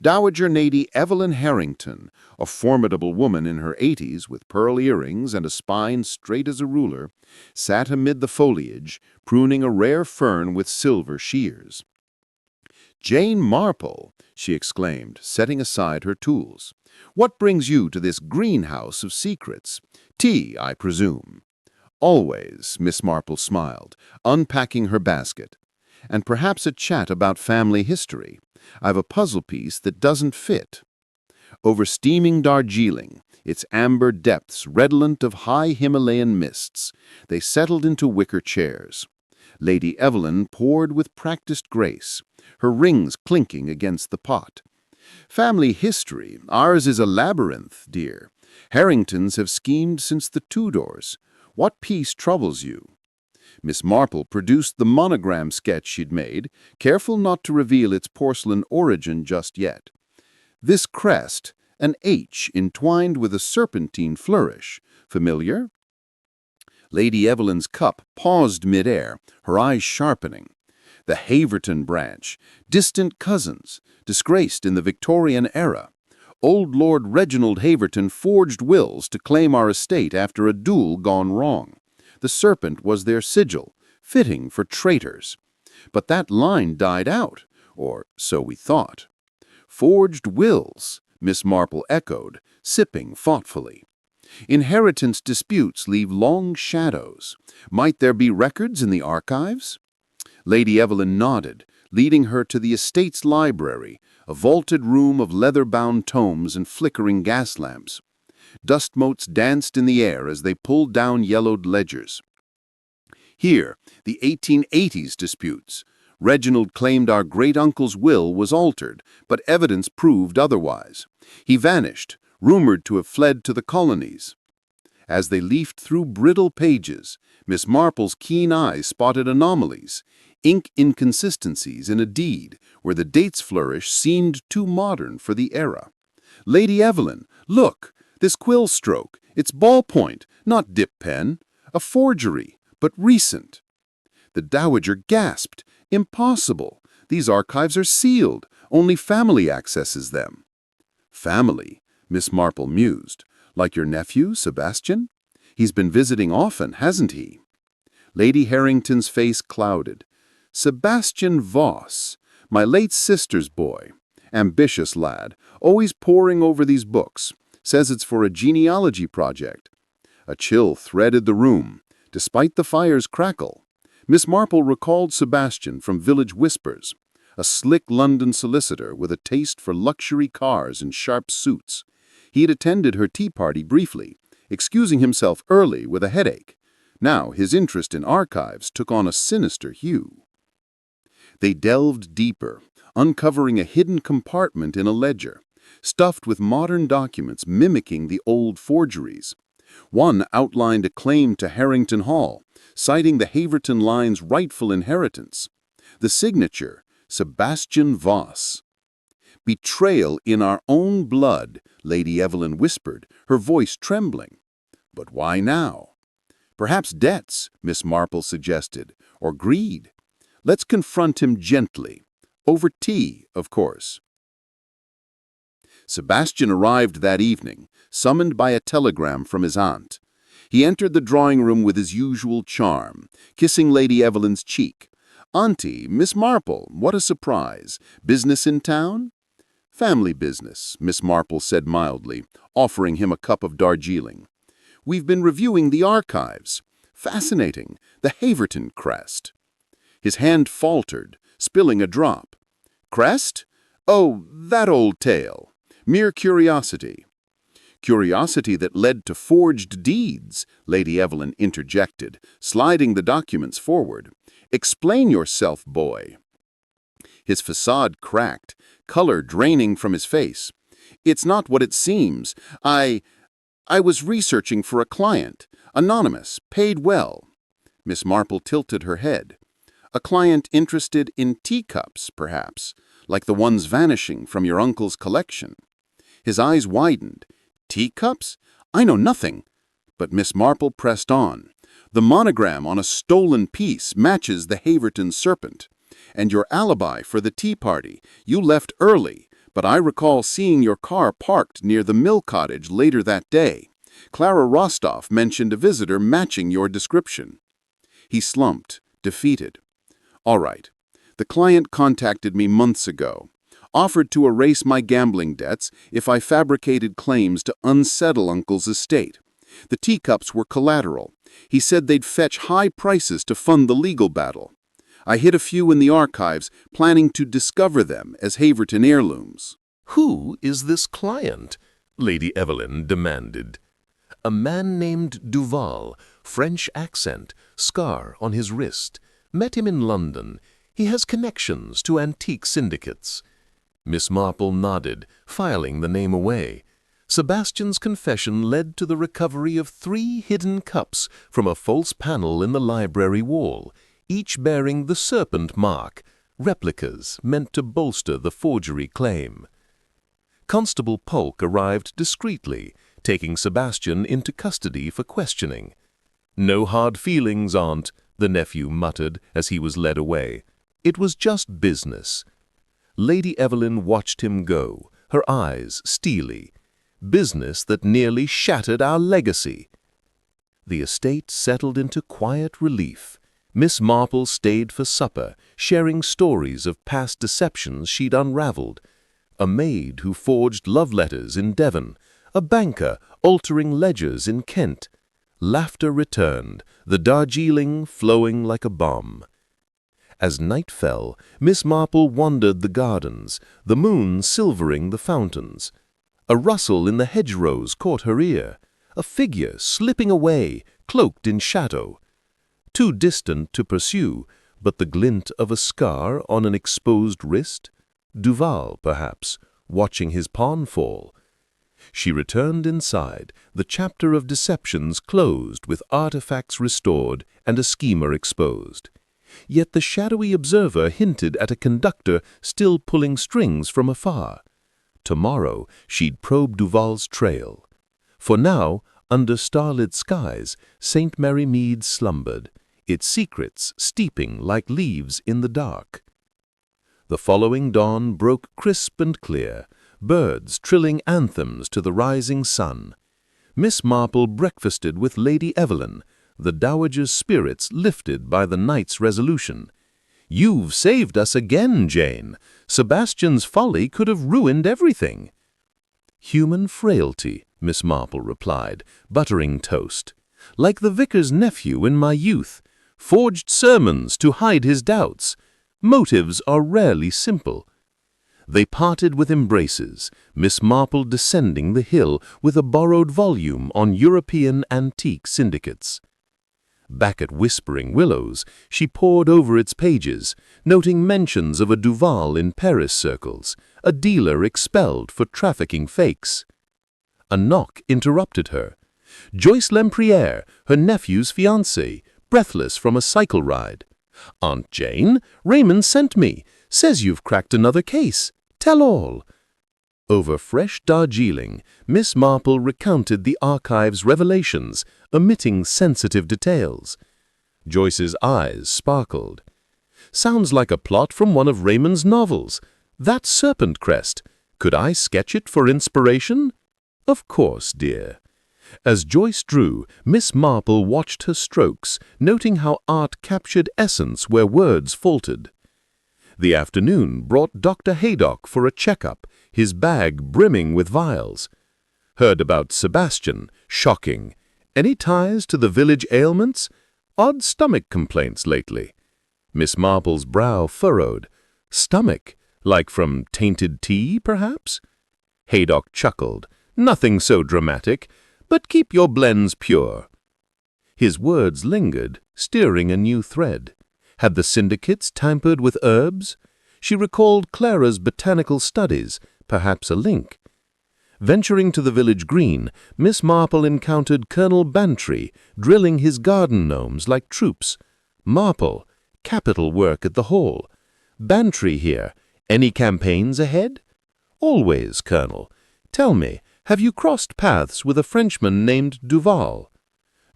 Dowager Lady Evelyn Harrington, a formidable woman in her 80s with pearl earrings and a spine straight as a ruler, sat amid the foliage, pruning a rare fern with silver shears. "Jane Marple!" she exclaimed, setting aside her tools. "What brings you to this greenhouse of secrets? Tea, I presume." "Always," Miss Marple smiled, unpacking her basket. "And perhaps a chat about family history. I've a puzzle piece that doesn't fit." Over steaming Darjeeling, its amber depths redolent of high Himalayan mists, they settled into wicker chairs. Lady Evelyn poured with practiced grace, her rings clinking against the pot. "Family history, ours is a labyrinth, dear. Harringtons have schemed since the Tudors. What piece troubles you?" Miss Marple produced the monogram sketch she'd made, careful not to reveal its porcelain origin just yet. "This crest, an H entwined with a serpentine flourish. Familiar?" Lady Evelyn's cup paused midair, her eyes sharpening. The Haverton branch, distant cousins, disgraced in the Victorian era. Old Lord Reginald Haverton forged wills to claim our estate after a duel gone wrong. The serpent was their sigil, fitting for traitors. But that line died out, or so we thought. "Forged wills," Miss Marple echoed, sipping thoughtfully. "Inheritance disputes leave long shadows. Might there be records in the archives?" Lady Evelyn nodded, leading her to the estate's library, a vaulted room of leather-bound tomes and flickering gas lamps. Dust motes danced in the air as they pulled down yellowed ledgers. "Here, the 1880s disputes. Reginald claimed our great-uncle's will was altered, but evidence proved otherwise. He vanished, rumored to have fled to the colonies." As they leafed through brittle pages, Miss Marple's keen eyes spotted anomalies, ink inconsistencies in a deed where the dates flourish seemed too modern for the era. "Lady Evelyn, look! This quill stroke, it's ballpoint, not dip pen. A forgery, but recent." The dowager gasped. "Impossible! These archives are sealed. Only family accesses them." "Family," Miss Marple mused. "Like your nephew, Sebastian? He's been visiting often, hasn't he?" Lady Harrington's face clouded. "Sebastian Voss, my late sister's boy. Ambitious lad, always poring over these books. Says it's for a genealogy project." A chill threaded the room, despite the fire's crackle. Miss Marple recalled Sebastian from Village Whispers, a slick London solicitor with a taste for luxury cars and sharp suits. He had attended her tea party briefly, excusing himself early with a headache. Now his interest in archives took on a sinister hue. They delved deeper, uncovering a hidden compartment in a ledger, stuffed with modern documents mimicking the old forgeries. One outlined a claim to Harrington Hall, citing the Haverton line's rightful inheritance. The signature, Sebastian Voss. "Betrayal in our own blood," Lady Evelyn whispered, her voice trembling. "But why now?" "Perhaps debts," Miss Marple suggested, "or greed. Let's confront him gently. Over tea, of course. Sebastian arrived that evening, summoned by a telegram from his aunt. He entered the drawing room with his usual charm, kissing Lady Evelyn's cheek. "Auntie, Miss Marple, what a surprise. Business in town?" "Family business," Miss Marple said mildly, offering him a cup of Darjeeling. "We've been reviewing the archives. Fascinating, the Haverton crest." His hand faltered, spilling a drop. "Crest? Oh, that old tale. Mere curiosity." "Curiosity that led to forged deeds," Lady Evelyn interjected, sliding the documents forward. "Explain yourself, boy." His facade cracked, color draining from his face. "It's not what it seems. I was researching for a client. Anonymous, paid well." Miss Marple tilted her head. "A client interested in teacups, perhaps, like the ones vanishing from your uncle's collection." His eyes widened. "Teacups? I know nothing." But Miss Marple pressed on. "The monogram on a stolen piece matches the Haverton serpent. And your alibi for the tea party. You left early, but I recall seeing your car parked near the mill cottage later that day. Clara Rostov mentioned a visitor matching your description." He slumped, defeated. "All right. The client contacted me months ago. Offered to erase my gambling debts if I fabricated claims to unsettle Uncle's estate. The teacups were collateral. He said they'd fetch high prices to fund the legal battle. I hid a few in the archives, planning to discover them as Haverton heirlooms." "Who is this client?" Lady Evelyn demanded. "A man named Duval, French accent, scar on his wrist. Met him in London. He has connections to antique syndicates." Miss Marple nodded, filing the name away. Sebastian's confession led to the recovery of 3 hidden cups from a false panel in the library wall, each bearing the serpent mark, replicas meant to bolster the forgery claim. Constable Polk arrived discreetly, taking Sebastian into custody for questioning. "No hard feelings, Aunt," the nephew muttered as he was led away. "It was just business." Lady Evelyn watched him go, her eyes steely. "Business that nearly shattered our legacy." The estate settled into quiet relief. Miss Marple stayed for supper, sharing stories of past deceptions she'd unraveled. A maid who forged love letters in Devon, a banker altering ledgers in Kent. Laughter returned, the Darjeeling flowing like a bomb. As night fell, Miss Marple wandered the gardens, the moon silvering the fountains. A rustle in the hedgerows caught her ear, a figure slipping away, cloaked in shadow. Too distant to pursue, but the glint of a scar on an exposed wrist? Duval, perhaps, watching his pawn fall. She returned inside, the chapter of deceptions closed with artifacts restored and a schemer exposed. Yet the shadowy observer hinted at a conductor still pulling strings from afar. Tomorrow she'd probe Duval's trail. For now, under starlit skies, St. Mary Mead slumbered, its secrets steeping like leaves in the dark. The following dawn broke crisp and clear, birds trilling anthems to the rising sun. Miss Marple breakfasted with Lady Evelyn, the dowager's spirits lifted by the night's resolution. "You've saved us again, Jane. Sebastian's folly could have ruined everything." "Human frailty," Miss Marple replied, buttering toast. "Like the vicar's nephew in my youth. Forged sermons to hide his doubts. Motives are rarely simple." They parted with embraces, Miss Marple descending the hill with a borrowed volume on European antique syndicates. Back at Whispering Willows, she pored over its pages, noting mentions of a Duval in Paris circles, a dealer expelled for trafficking fakes. A knock interrupted her. Joyce Lempriere, her nephew's fiancée, breathless from a cycle ride. "Aunt Jane, Raymond sent me. Says you've cracked another case. Tell all." Over fresh Darjeeling, Miss Marple recounted the archive's revelations, omitting sensitive details. Joyce's eyes sparkled. Sounds like a plot from one of Raymond's novels. That serpent crest. Could I sketch it for inspiration? Of course, dear. As Joyce drew, Miss Marple watched her strokes, noting how art captured essence where words faltered. The afternoon brought Dr. Haydock for a checkup, his bag brimming with vials. Heard about Sebastian, shocking. Any ties to the village ailments? Odd stomach complaints lately. Miss Marple's brow furrowed. Stomach? Like from tainted tea, perhaps? Haydock chuckled. Nothing so dramatic, but keep your blends pure. His words lingered, steering a new thread. Had the syndicates tampered with herbs? She recalled Clara's botanical studies, perhaps a link. Venturing to the village green, Miss Marple encountered Colonel Bantry, drilling his garden gnomes like troops. Marple, capital work at the Hall. Bantry here. Any campaigns ahead? Always, Colonel. Tell me, have you crossed paths with a Frenchman named Duval?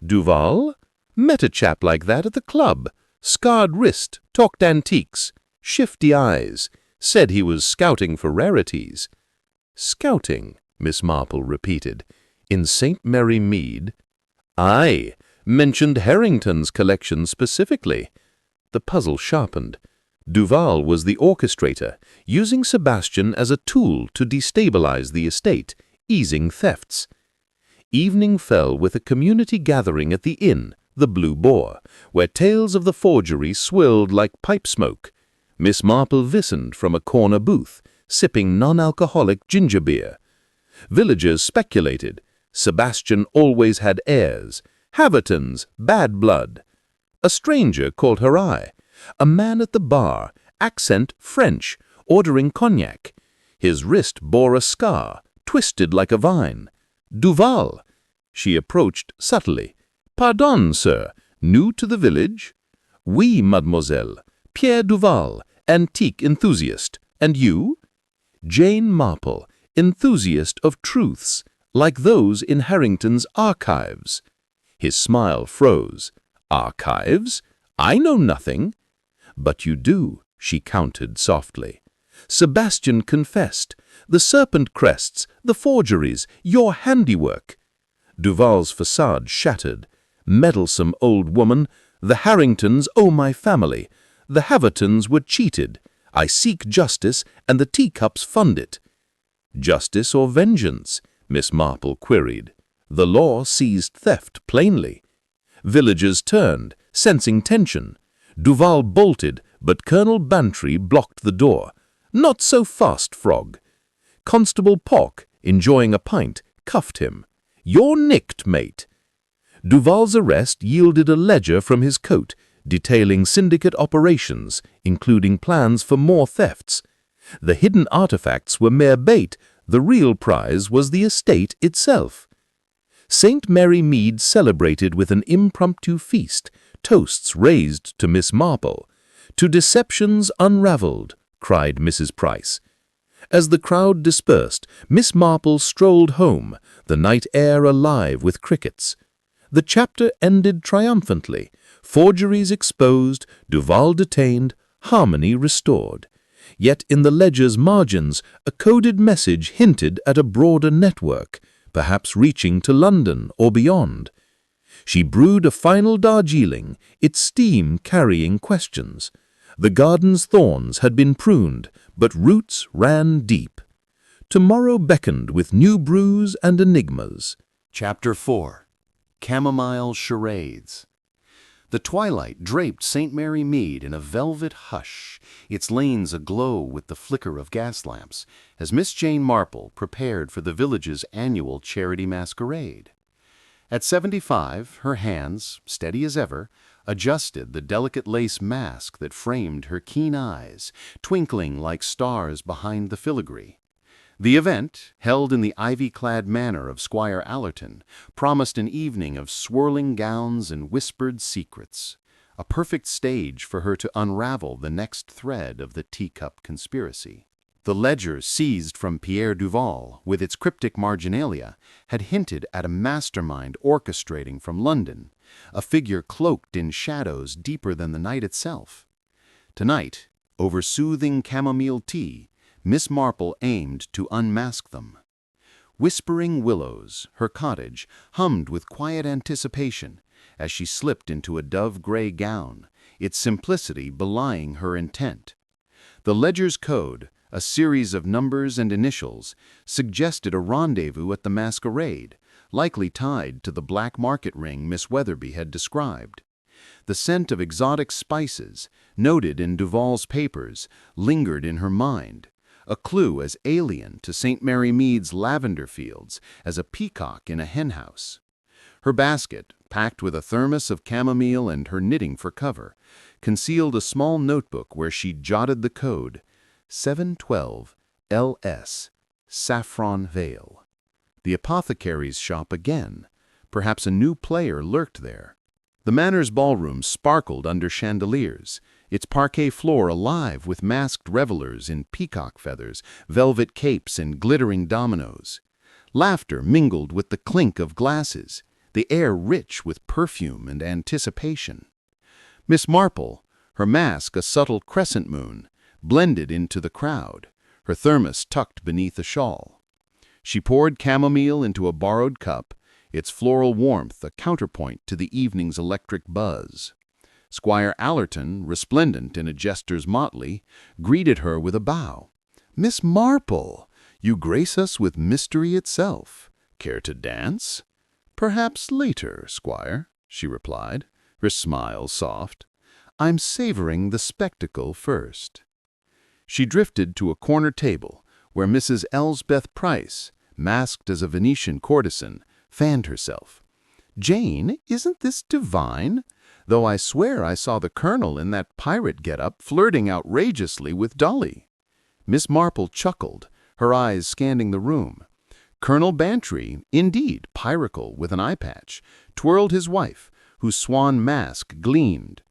Duval? Met a chap like that at the club. Scarred wrist, talked antiques, shifty eyes, said he was scouting for rarities. Scouting, Miss Marple repeated. In St. Mary Mead? Aye, mentioned Harrington's collection specifically. The puzzle sharpened. Duval was the orchestrator, using Sebastian as a tool to destabilize the estate, easing thefts. Evening fell with a community gathering at the inn, the Blue Boar, where tales of the forgery swilled like pipe smoke. Miss Marple listened from a corner booth, sipping non-alcoholic ginger beer. Villagers speculated. Sebastian always had heirs. Havertons, bad blood. A stranger caught her eye. A man at the bar, accent French, ordering cognac. His wrist bore a scar, twisted like a vine. Duval. She approached subtly. Pardon, sir, new to the village? Oui, mademoiselle. Pierre Duval, antique enthusiast. And you? Jane Marple, enthusiast of truths, like those in Harrington's archives. His smile froze. Archives? I know nothing. But you do, she countered softly. Sebastian confessed. The serpent crests, the forgeries, your handiwork. Duval's facade shattered. Meddlesome old woman, the Harringtons owe my family. The Havertons were cheated. I seek justice, and the Teacups fund it. Justice or vengeance? Miss Marple queried. The law seized theft plainly. Villagers turned, sensing tension. Duval bolted, but Colonel Bantry blocked the door. Not so fast, Frog. Constable Pock, enjoying a pint, cuffed him. You're nicked, mate. Duval's arrest yielded a ledger from his coat, detailing syndicate operations, including plans for more thefts. The hidden artifacts were mere bait. The real prize was the estate itself. St. Mary Mead celebrated with an impromptu feast, toasts raised to Miss Marple. To deceptions unraveled, cried Mrs. Price. As the crowd dispersed, Miss Marple strolled home, the night air alive with crickets. The chapter ended triumphantly. Forgeries exposed, Duval detained, harmony restored. Yet in the ledger's margins, a coded message hinted at a broader network, perhaps reaching to London or beyond. She brewed a final Darjeeling, its steam carrying questions. The garden's thorns had been pruned, but roots ran deep. Tomorrow beckoned with new brews and enigmas. Chapter 4. Chamomile Charades. The twilight draped St. Mary Mead in a velvet hush, its lanes aglow with the flicker of gas lamps, as Miss Jane Marple prepared for the village's annual charity masquerade. At 75, her hands, steady as ever, adjusted the delicate lace mask that framed her keen eyes, twinkling like stars behind the filigree. The event, held in the ivy-clad manor of Squire Allerton, promised an evening of swirling gowns and whispered secrets, a perfect stage for her to unravel the next thread of the Teacup conspiracy. The ledger seized from Pierre Duval, with its cryptic marginalia, had hinted at a mastermind orchestrating from London, a figure cloaked in shadows deeper than the night itself. Tonight, over soothing chamomile tea, Miss Marple aimed to unmask them. Whispering willows, her cottage, hummed with quiet anticipation as she slipped into a dove-gray gown, its simplicity belying her intent. The ledger's code, a series of numbers and initials, suggested a rendezvous at the masquerade, likely tied to the black market ring Miss Weatherby had described. The scent of exotic spices, noted in Duval's papers, lingered in her mind, a clue as alien to St. Mary Mead's lavender fields as a peacock in a henhouse. Her basket, packed with a thermos of chamomile and her knitting for cover, concealed a small notebook where she jotted the code 712 LS, Saffron Vale. The apothecary's shop again. Perhaps a new player lurked there. The Manor's ballroom sparkled under chandeliers, its parquet floor alive with masked revelers in peacock feathers, velvet capes, and glittering dominoes. Laughter mingled with the clink of glasses, the air rich with perfume and anticipation. Miss Marple, her mask a subtle crescent moon, blended into the crowd, her thermos tucked beneath a shawl. She poured chamomile into a borrowed cup, its floral warmth a counterpoint to the evening's electric buzz. Squire Allerton, resplendent in a jester's motley, greeted her with a bow. "Miss Marple, you grace us with mystery itself. Care to dance?" "Perhaps later, Squire," she replied, her smile soft. "I'm savoring the spectacle first." She drifted to a corner table where Mrs. Elsbeth Price, masked as a Venetian courtesan, fanned herself. "Jane, isn't this divine? Though I swear I saw the Colonel in that pirate get-up flirting outrageously with Dolly." Miss Marple chuckled, her eyes scanning the room. Colonel Bantry, indeed piratical with an eye patch, twirled his wife, whose swan mask gleamed.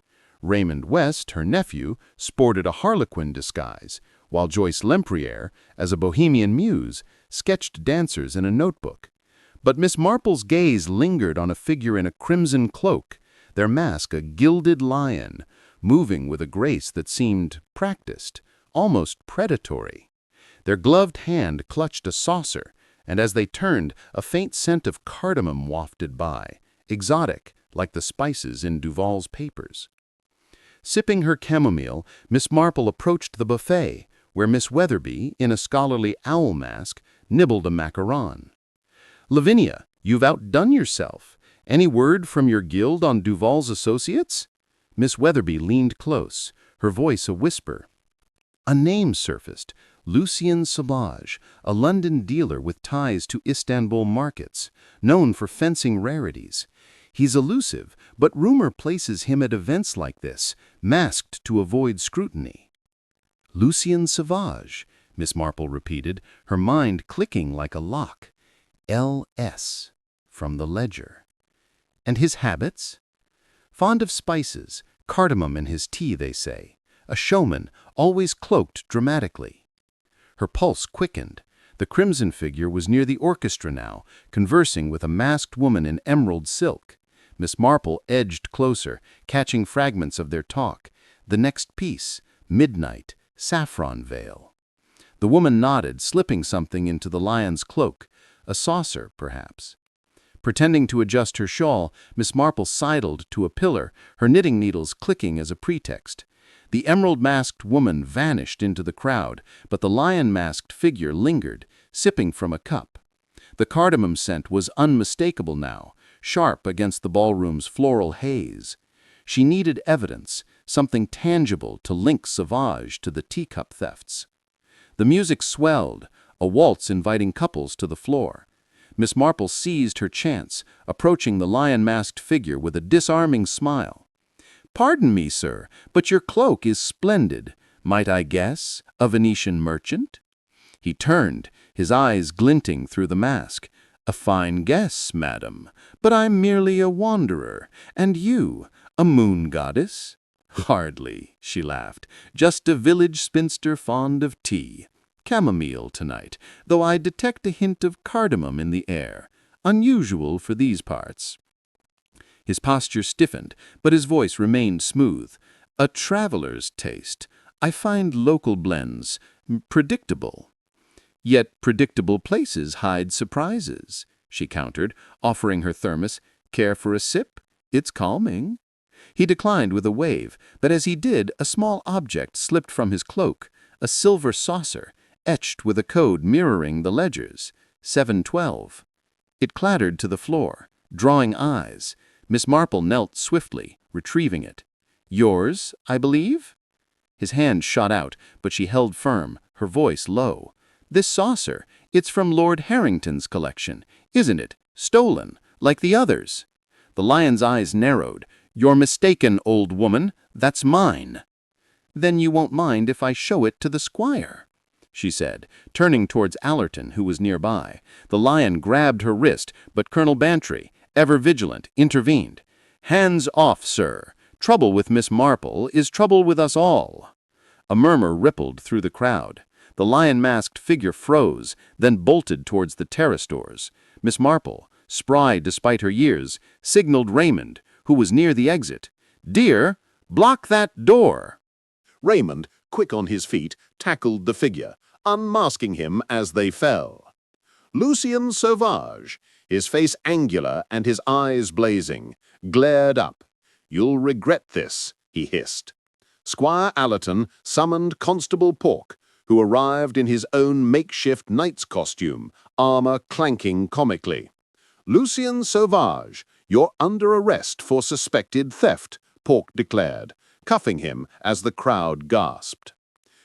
Raymond West, her nephew, sported a harlequin disguise, while Joyce Lempriere, as a bohemian muse, sketched dancers in a notebook. But Miss Marple's gaze lingered on a figure in a crimson cloak, their mask a gilded lion, moving with a grace that seemed practiced, almost predatory. Their gloved hand clutched a saucer, and as they turned, a faint scent of cardamom wafted by, exotic, like the spices in Duval's papers. Sipping her chamomile, Miss Marple approached the buffet, where Miss Weatherby, in a scholarly owl mask, nibbled a macaron. "Lavinia, you've outdone yourself. Any word from your guild on Duval's associates?" Miss Weatherby leaned close, her voice a whisper. A name surfaced, Lucien Sauvage, a London dealer with ties to Istanbul markets, known for fencing rarities. He's elusive, but rumor places him at events like this, masked to avoid scrutiny. "Lucien Sauvage," Miss Marple repeated, her mind clicking like a lock. L.S. from the ledger. And his habits? Fond of spices, cardamom in his tea, they say. A showman, always cloaked dramatically. Her pulse quickened. The crimson figure was near the orchestra now, conversing with a masked woman in emerald silk. Miss Marple edged closer, catching fragments of their talk. The next piece, Midnight, Saffron Vale. The woman nodded, slipping something into the lion's cloak. A saucer, perhaps. Pretending to adjust her shawl, Miss Marple sidled to a pillar, her knitting needles clicking as a pretext. The emerald-masked woman vanished into the crowd, but the lion-masked figure lingered, sipping from a cup. The cardamom scent was unmistakable now, sharp against the ballroom's floral haze. She needed evidence, something tangible to link Sauvage to the teacup thefts. The music swelled, a waltz inviting couples to the floor. Miss Marple seized her chance, approaching the lion-masked figure with a disarming smile. "Pardon me, sir, but your cloak is splendid. Might I guess, a Venetian merchant?" He turned, his eyes glinting through the mask. "A fine guess, madam, but I'm merely a wanderer. And you, a moon goddess?" "Hardly," she laughed, "just a village spinster fond of tea. Chamomile tonight, though I detect a hint of cardamom in the air, unusual for these parts." His posture stiffened, but his voice remained smooth. A traveler's taste. I find local blends predictable. Yet predictable places hide surprises, she countered, offering her thermos. Care for a sip? It's calming. He declined with a wave, but as he did, a small object slipped from his cloak, a silver saucer, etched with a code mirroring the ledgers, 712. It clattered to the floor, drawing eyes. Miss Marple knelt swiftly, retrieving it. Yours, I believe? His hand shot out, but she held firm, her voice low. This saucer, it's from Lord Harrington's collection, isn't it? Stolen, like the others. The lion's eyes narrowed. You're mistaken, old woman. That's mine. Then you won't mind if I show it to the squire, she said, turning towards Allerton, who was nearby. The lion grabbed her wrist, but Colonel Bantry, ever vigilant, intervened. Hands off, sir. Trouble with Miss Marple is trouble with us all. A murmur rippled through the crowd. The lion-masked figure froze, then bolted towards the terrace doors. Miss Marple, spry despite her years, signaled Raymond, who was near the exit. Dear, block that door. Raymond, quick on his feet, tackled the figure, unmasking him as they fell. Lucien Sauvage, his face angular and his eyes blazing, glared up. You'll regret this, he hissed. Squire Allerton summoned Constable Pork, who arrived in his own makeshift knight's costume, armor clanking comically. Lucien Sauvage, you're under arrest for suspected theft, Pork declared, cuffing him as the crowd gasped.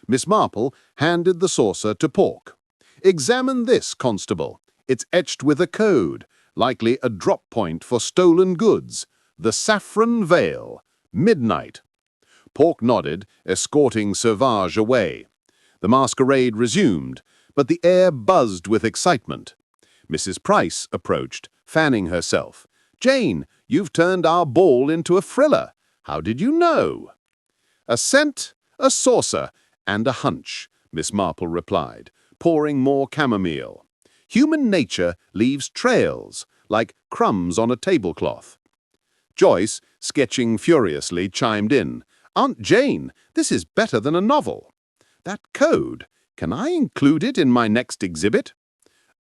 Miss Marple handed the saucer to Pork. Examine this, Constable. It's etched with a code, likely a drop point for stolen goods. The Saffron Veil. Midnight. Pork nodded, escorting Sauvage away. The masquerade resumed, but the air buzzed with excitement. Mrs. Price approached, fanning herself. Jane, you've turned our ball into a thriller. How did you know? A scent, a saucer, and a hunch, Miss Marple replied, pouring more chamomile. Human nature leaves trails, like crumbs on a tablecloth. Joyce, sketching furiously, chimed in. Aunt Jane, this is better than a novel. That code, can I include it in my next exhibit?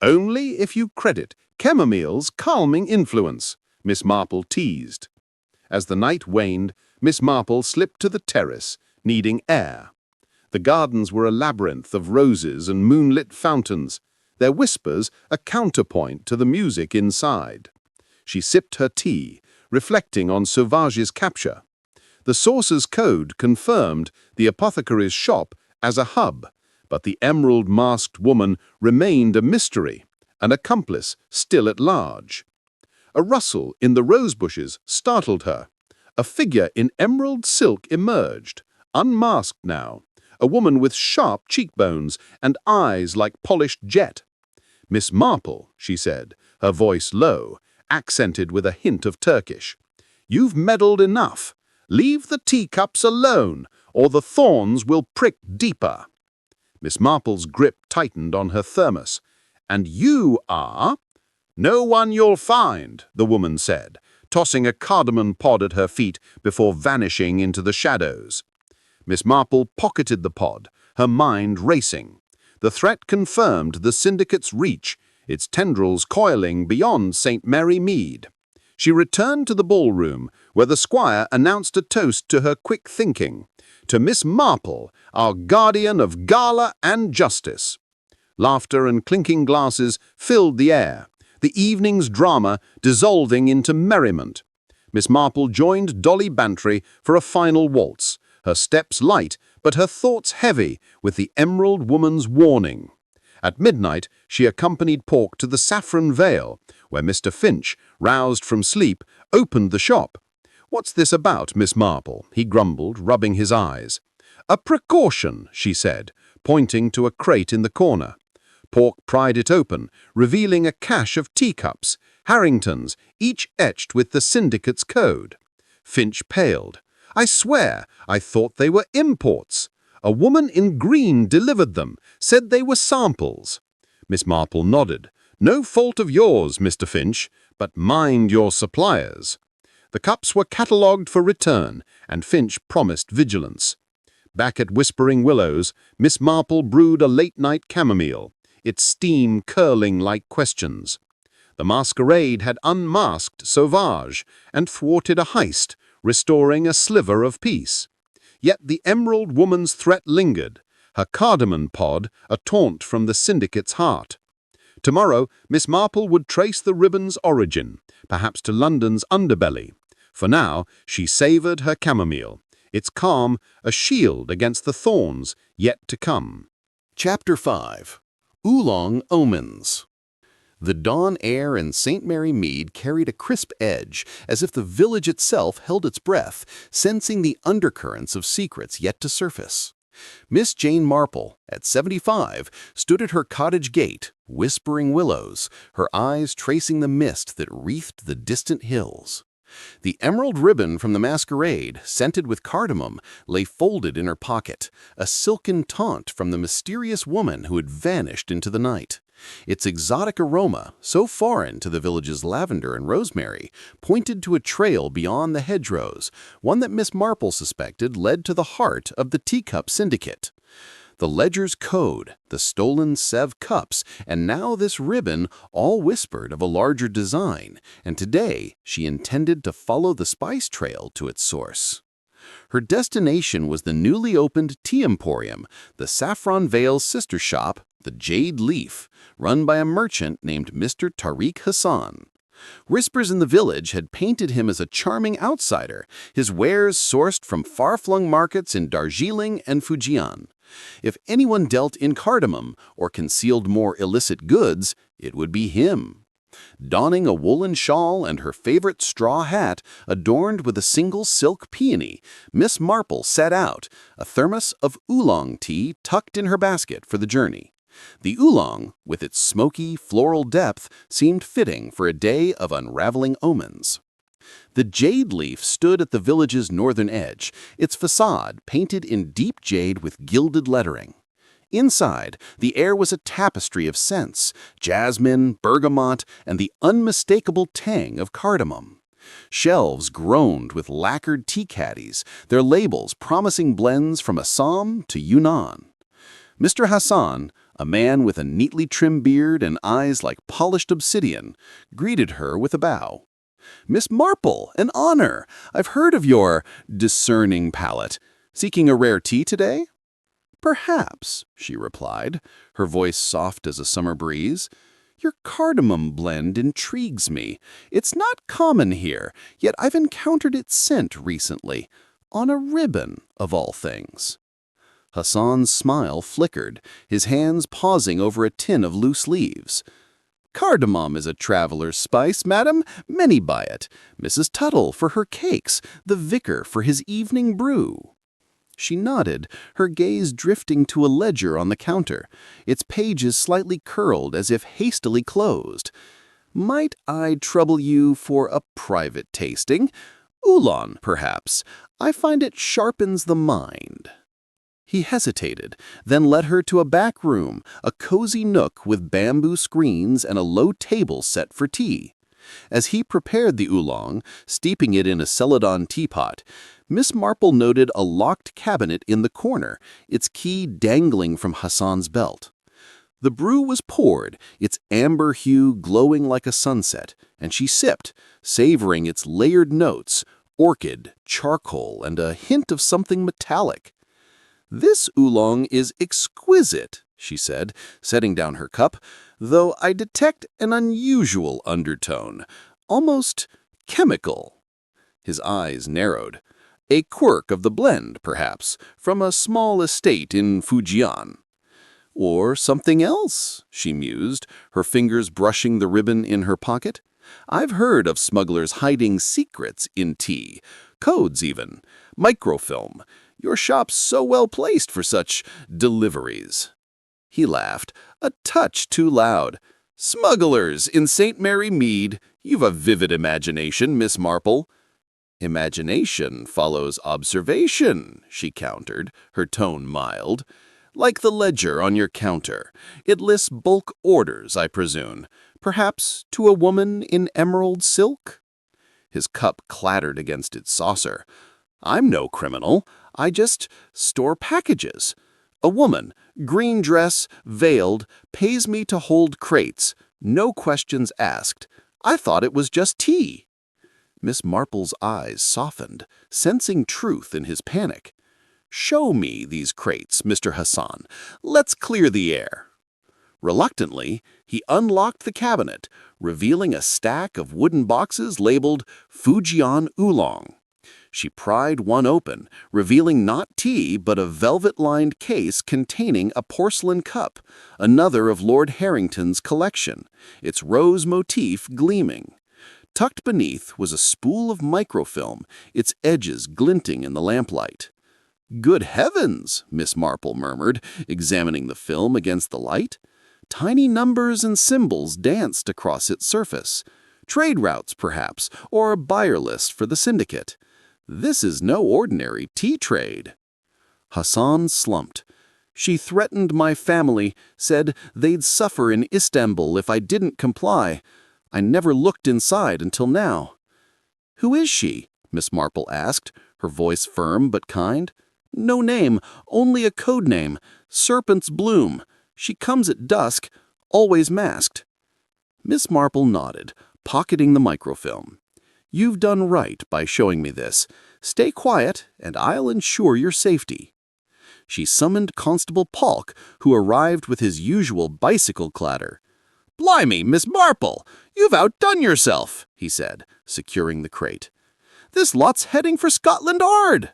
Only if you credit chamomile's calming influence, Miss Marple teased. As the night waned, Miss Marple slipped to the terrace, needing air. The gardens were a labyrinth of roses and moonlit fountains, their whispers a counterpoint to the music inside. She sipped her tea, reflecting on Sauvage's capture. The saucer's code confirmed the apothecary's shop as a hub, but the emerald-masked woman remained a mystery, an accomplice still at large. A rustle in the rosebushes startled her. A figure in emerald silk emerged, unmasked now, a woman with sharp cheekbones and eyes like polished jet. Miss Marple, she said, her voice low, accented with a hint of Turkish. You've meddled enough. Leave the teacups alone, or the thorns will prick deeper. Miss Marple's grip tightened on her thermos. And you are? No one you'll find, the woman said, tossing a cardamom pod at her feet before vanishing into the shadows. Miss Marple pocketed the pod, her mind racing. The threat confirmed the syndicate's reach, its tendrils coiling beyond St. Mary Mead. She returned to the ballroom, where the squire announced a toast to her quick thinking. To Miss Marple, our guardian of gala and justice. Laughter and clinking glasses filled the air, the evening's drama dissolving into merriment. Miss Marple joined Dolly Bantry for a final waltz, her steps light but her thoughts heavy with the Emerald Woman's warning. At midnight, she accompanied Pork to the Saffron Veil, where Mr. Finch, roused from sleep, opened the shop. What's this about, Miss Marple? He grumbled, rubbing his eyes. A precaution, she said, pointing to a crate in the corner. Pork pried it open, revealing a cache of teacups, Harringtons, each etched with the syndicate's code. Finch paled. I swear, I thought they were imports. A woman in green delivered them, said they were samples. Miss Marple nodded. No fault of yours, Mr. Finch, but mind your suppliers. The cups were catalogued for return, and Finch promised vigilance. Back at Whispering Willows, Miss Marple brewed a late-night chamomile, its steam curling like questions. The masquerade had unmasked Sauvage and thwarted a heist, restoring a sliver of peace. Yet the Emerald Woman's threat lingered, her cardamom pod a taunt from the syndicate's heart. Tomorrow, Miss Marple would trace the ribbon's origin, perhaps to London's underbelly. For now, she savoured her chamomile, its calm a shield against the thorns yet to come. Chapter 5. Oolong Omens. The dawn air in St. Mary Mead carried a crisp edge, as if the village itself held its breath, sensing the undercurrents of secrets yet to surface. Miss Jane Marple, at 75, stood at her cottage gate, whispering willows, her eyes tracing the mist that wreathed the distant hills. The emerald ribbon from the masquerade, scented with cardamom, lay folded in her pocket, a silken taunt from the mysterious woman who had vanished into the night. Its exotic aroma, so foreign to the village's lavender and rosemary, pointed to a trail beyond the hedgerows, one that Miss Marple suspected led to the heart of the Teacup syndicate. The ledger's code, the stolen Sev cups, and now this ribbon all whispered of a larger design, and today she intended to follow the spice trail to its source. Her destination was the newly opened tea emporium, the Saffron Vale's sister shop, the Jade Leaf, run by a merchant named Mr. Tariq Hassan. Whispers in the village had painted him as a charming outsider, his wares sourced from far-flung markets in Darjeeling and Fujian. If anyone dealt in cardamom or concealed more illicit goods, it would be him. Donning a woolen shawl and her favorite straw hat adorned with a single silk peony, Miss Marple set out, a thermos of oolong tea tucked in her basket for the journey. The oolong, with its smoky, floral depth, seemed fitting for a day of unraveling omens. The jade leaf stood at the village's northern edge, its facade painted in deep jade with gilded lettering. Inside, the air was a tapestry of scents, jasmine, bergamot, and the unmistakable tang of cardamom. Shelves groaned with lacquered tea caddies, their labels promising blends from Assam to Yunnan. Mr. Hassan, a man with a neatly trimmed beard and eyes like polished obsidian, greeted her with a bow. "Miss Marple, an honor! I've heard of your discerning palate. Seeking a rare tea today?" "Perhaps," she replied, her voice soft as a summer breeze. "Your cardamom blend intrigues me. It's not common here, yet I've encountered its scent recently, on a ribbon, of all things." Hassan's smile flickered, his hands pausing over a tin of loose leaves. "Cardamom is a traveler's spice, madam. Many buy it. Mrs. Tuttle for her cakes, the vicar for his evening brew." She nodded, her gaze drifting to a ledger on the counter, its pages slightly curled as if hastily closed. "Might I trouble you for a private tasting? Oolong, perhaps. I find it sharpens the mind." He hesitated, then led her to a back room, a cozy nook with bamboo screens and a low table set for tea. As he prepared the oolong, steeping it in a celadon teapot, Miss Marple noted a locked cabinet in the corner, its key dangling from Hassan's belt. The brew was poured, its amber hue glowing like a sunset, and she sipped, savoring its layered notes, orchid, charcoal, and a hint of something metallic. "This oolong is exquisite," she said, setting down her cup, "though I detect an unusual undertone, almost chemical." His eyes narrowed. "A quirk of the blend, perhaps, from a small estate in Fujian." "Or something else," she mused, her fingers brushing the ribbon in her pocket. "I've heard of smugglers hiding secrets in tea, codes even, microfilm. Your shop's so well placed for such deliveries." He laughed, a touch too loud. "Smugglers in St. Mary Mead. You've a vivid imagination, Miss Marple." "Imagination follows observation," she countered, her tone mild. "Like the ledger on your counter. It lists bulk orders, I presume. Perhaps to a woman in emerald silk?" His cup clattered against its saucer. "I'm no criminal. I just store packages. A woman, green dress, veiled, pays me to hold crates. No questions asked. I thought it was just tea." Miss Marple's eyes softened, sensing truth in his panic. "Show me these crates, Mr. Hassan. Let's clear the air." Reluctantly, he unlocked the cabinet, revealing a stack of wooden boxes labeled Fujian Oolong. She pried one open, revealing not tea but a velvet-lined case containing a porcelain cup, another of Lord Harrington's collection, its rose motif gleaming. Tucked beneath was a spool of microfilm, its edges glinting in the lamplight. "Good heavens!" Miss Marple murmured, examining the film against the light. Tiny numbers and symbols danced across its surface. Trade routes, perhaps, or a buyer list for the syndicate. This is no ordinary tea trade. Hassan slumped. "She threatened my family, said they'd suffer in Istanbul if I didn't comply. I never looked inside until now." "Who is she?" Miss Marple asked, her voice firm but kind. "No name, only a code name, Serpent's Bloom. She comes at dusk, always masked." Miss Marple nodded, pocketing the microfilm. "You've done right by showing me this. Stay quiet, and I'll ensure your safety." She summoned Constable Polk, who arrived with his usual bicycle clatter. "Blimey, Miss Marple, you've outdone yourself," he said, securing the crate. "This lot's heading for Scotland Yard."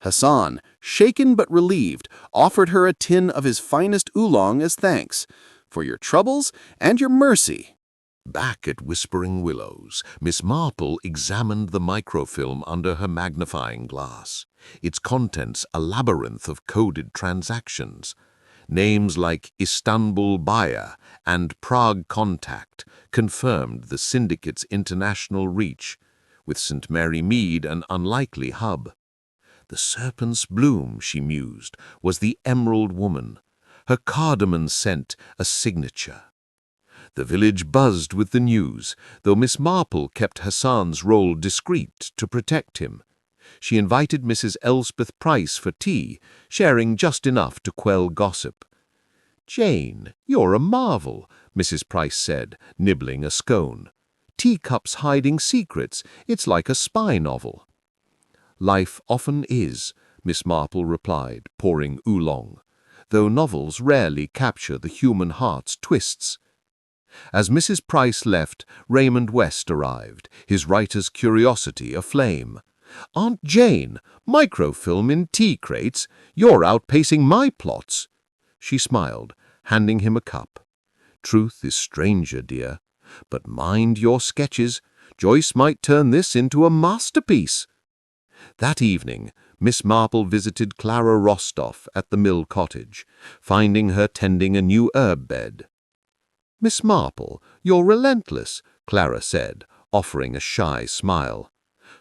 Hassan, shaken but relieved, offered her a tin of his finest oolong as thanks, "for your troubles and your mercy." Back at Whispering Willows, Miss Marple examined the microfilm under her magnifying glass, its contents a labyrinth of coded transactions. Names like Istanbul Buyer and Prague Contact confirmed the syndicate's international reach, with St. Mary Mead an unlikely hub. The Serpent's Bloom, she mused, was the Emerald Woman, her cardamom scent a signature. The village buzzed with the news, though Miss Marple kept Hassan's role discreet to protect him. She invited Mrs. Elspeth Price for tea, sharing just enough to quell gossip. "Jane, you're a marvel," Mrs. Price said, nibbling a scone. "Teacup's hiding secrets, it's like a spy novel." "Life often is," Miss Marple replied, pouring oolong, "though novels rarely capture the human heart's twists." As Mrs. Price left, Raymond West arrived, his writer's curiosity aflame. "Aunt Jane, microfilm in tea crates? You're outpacing my plots." She smiled, handing him a cup. "Truth is stranger, dear. But mind your sketches. Joyce might turn this into a masterpiece." That evening, Miss Marple visited Clara Rostoff at the mill cottage, finding her tending a new herb bed. "Miss Marple, you're relentless," Clara said, offering a shy smile.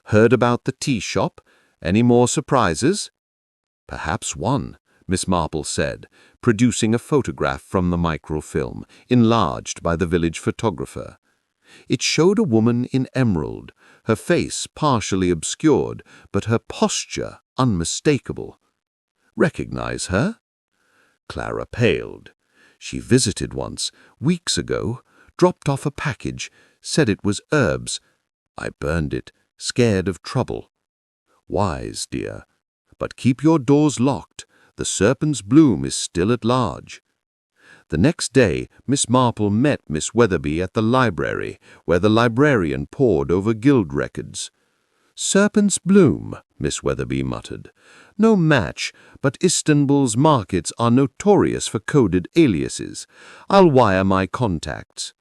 "Heard about the tea shop? Any more surprises?" "Perhaps one," Miss Marple said, producing a photograph from the microfilm, enlarged by the village photographer. It showed a woman in emerald, her face partially obscured, but her posture unmistakable. "Recognize her?" Clara paled. She visited once, weeks ago, dropped off a package, said it was herbs. I burned it, scared of trouble. "Wise, dear. But keep your doors locked. The Serpent's Bloom is still at large." The next day, Miss Marple met Miss Weatherby at the library, where the librarian pored over guild records. "Serpent's Bloom," Miss Weatherby muttered. "No match, but Istanbul's markets are notorious for coded aliases. I'll wire my contacts."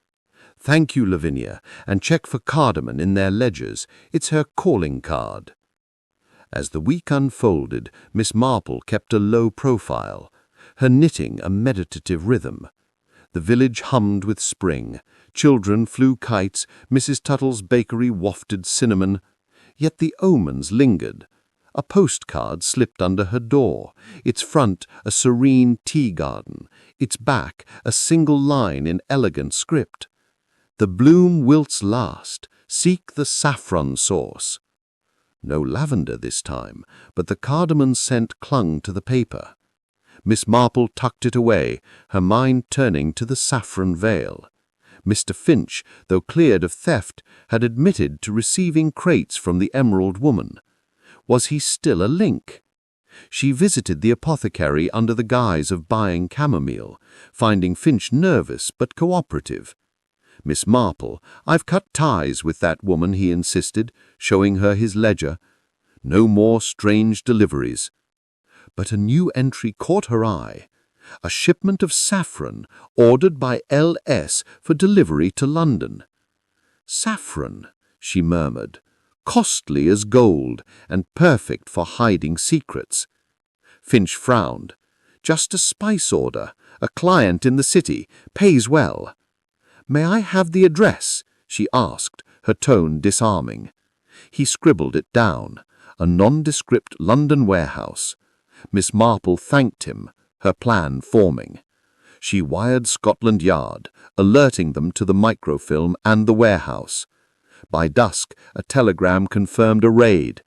"Thank you, Lavinia, and check for cardamom in their ledgers. It's her calling card." As the week unfolded, Miss Marple kept a low profile, her knitting a meditative rhythm. The village hummed with spring. Children flew kites, Mrs. Tuttle's bakery wafted cinnamon. Yet the omens lingered. A postcard slipped under her door, its front a serene tea garden, its back a single line in elegant script. "The bloom wilts last. Seek the saffron sauce. No lavender this time, but the cardamom scent clung to the paper. Miss Marple tucked it away, her mind turning to the saffron veil. Mr. Finch, though cleared of theft, had admitted to receiving crates from the Emerald Woman. Was he still a link? She visited the apothecary under the guise of buying chamomile, finding Finch nervous but cooperative. Miss Marple, I've cut ties with that woman, he insisted, showing her his ledger. No more strange deliveries. But a new entry caught her eye. A shipment of saffron ordered by L.S. for delivery to London. Saffron, she murmured, costly as gold and perfect for hiding secrets. Finch frowned. Just a spice order, a client in the city, pays well. May I have the address? She asked, her tone disarming. He scribbled it down, a nondescript London warehouse. Miss Marple thanked him, her plan forming. She wired Scotland Yard, alerting them to the microfilm and the warehouse. By dusk, a telegram confirmed a raid.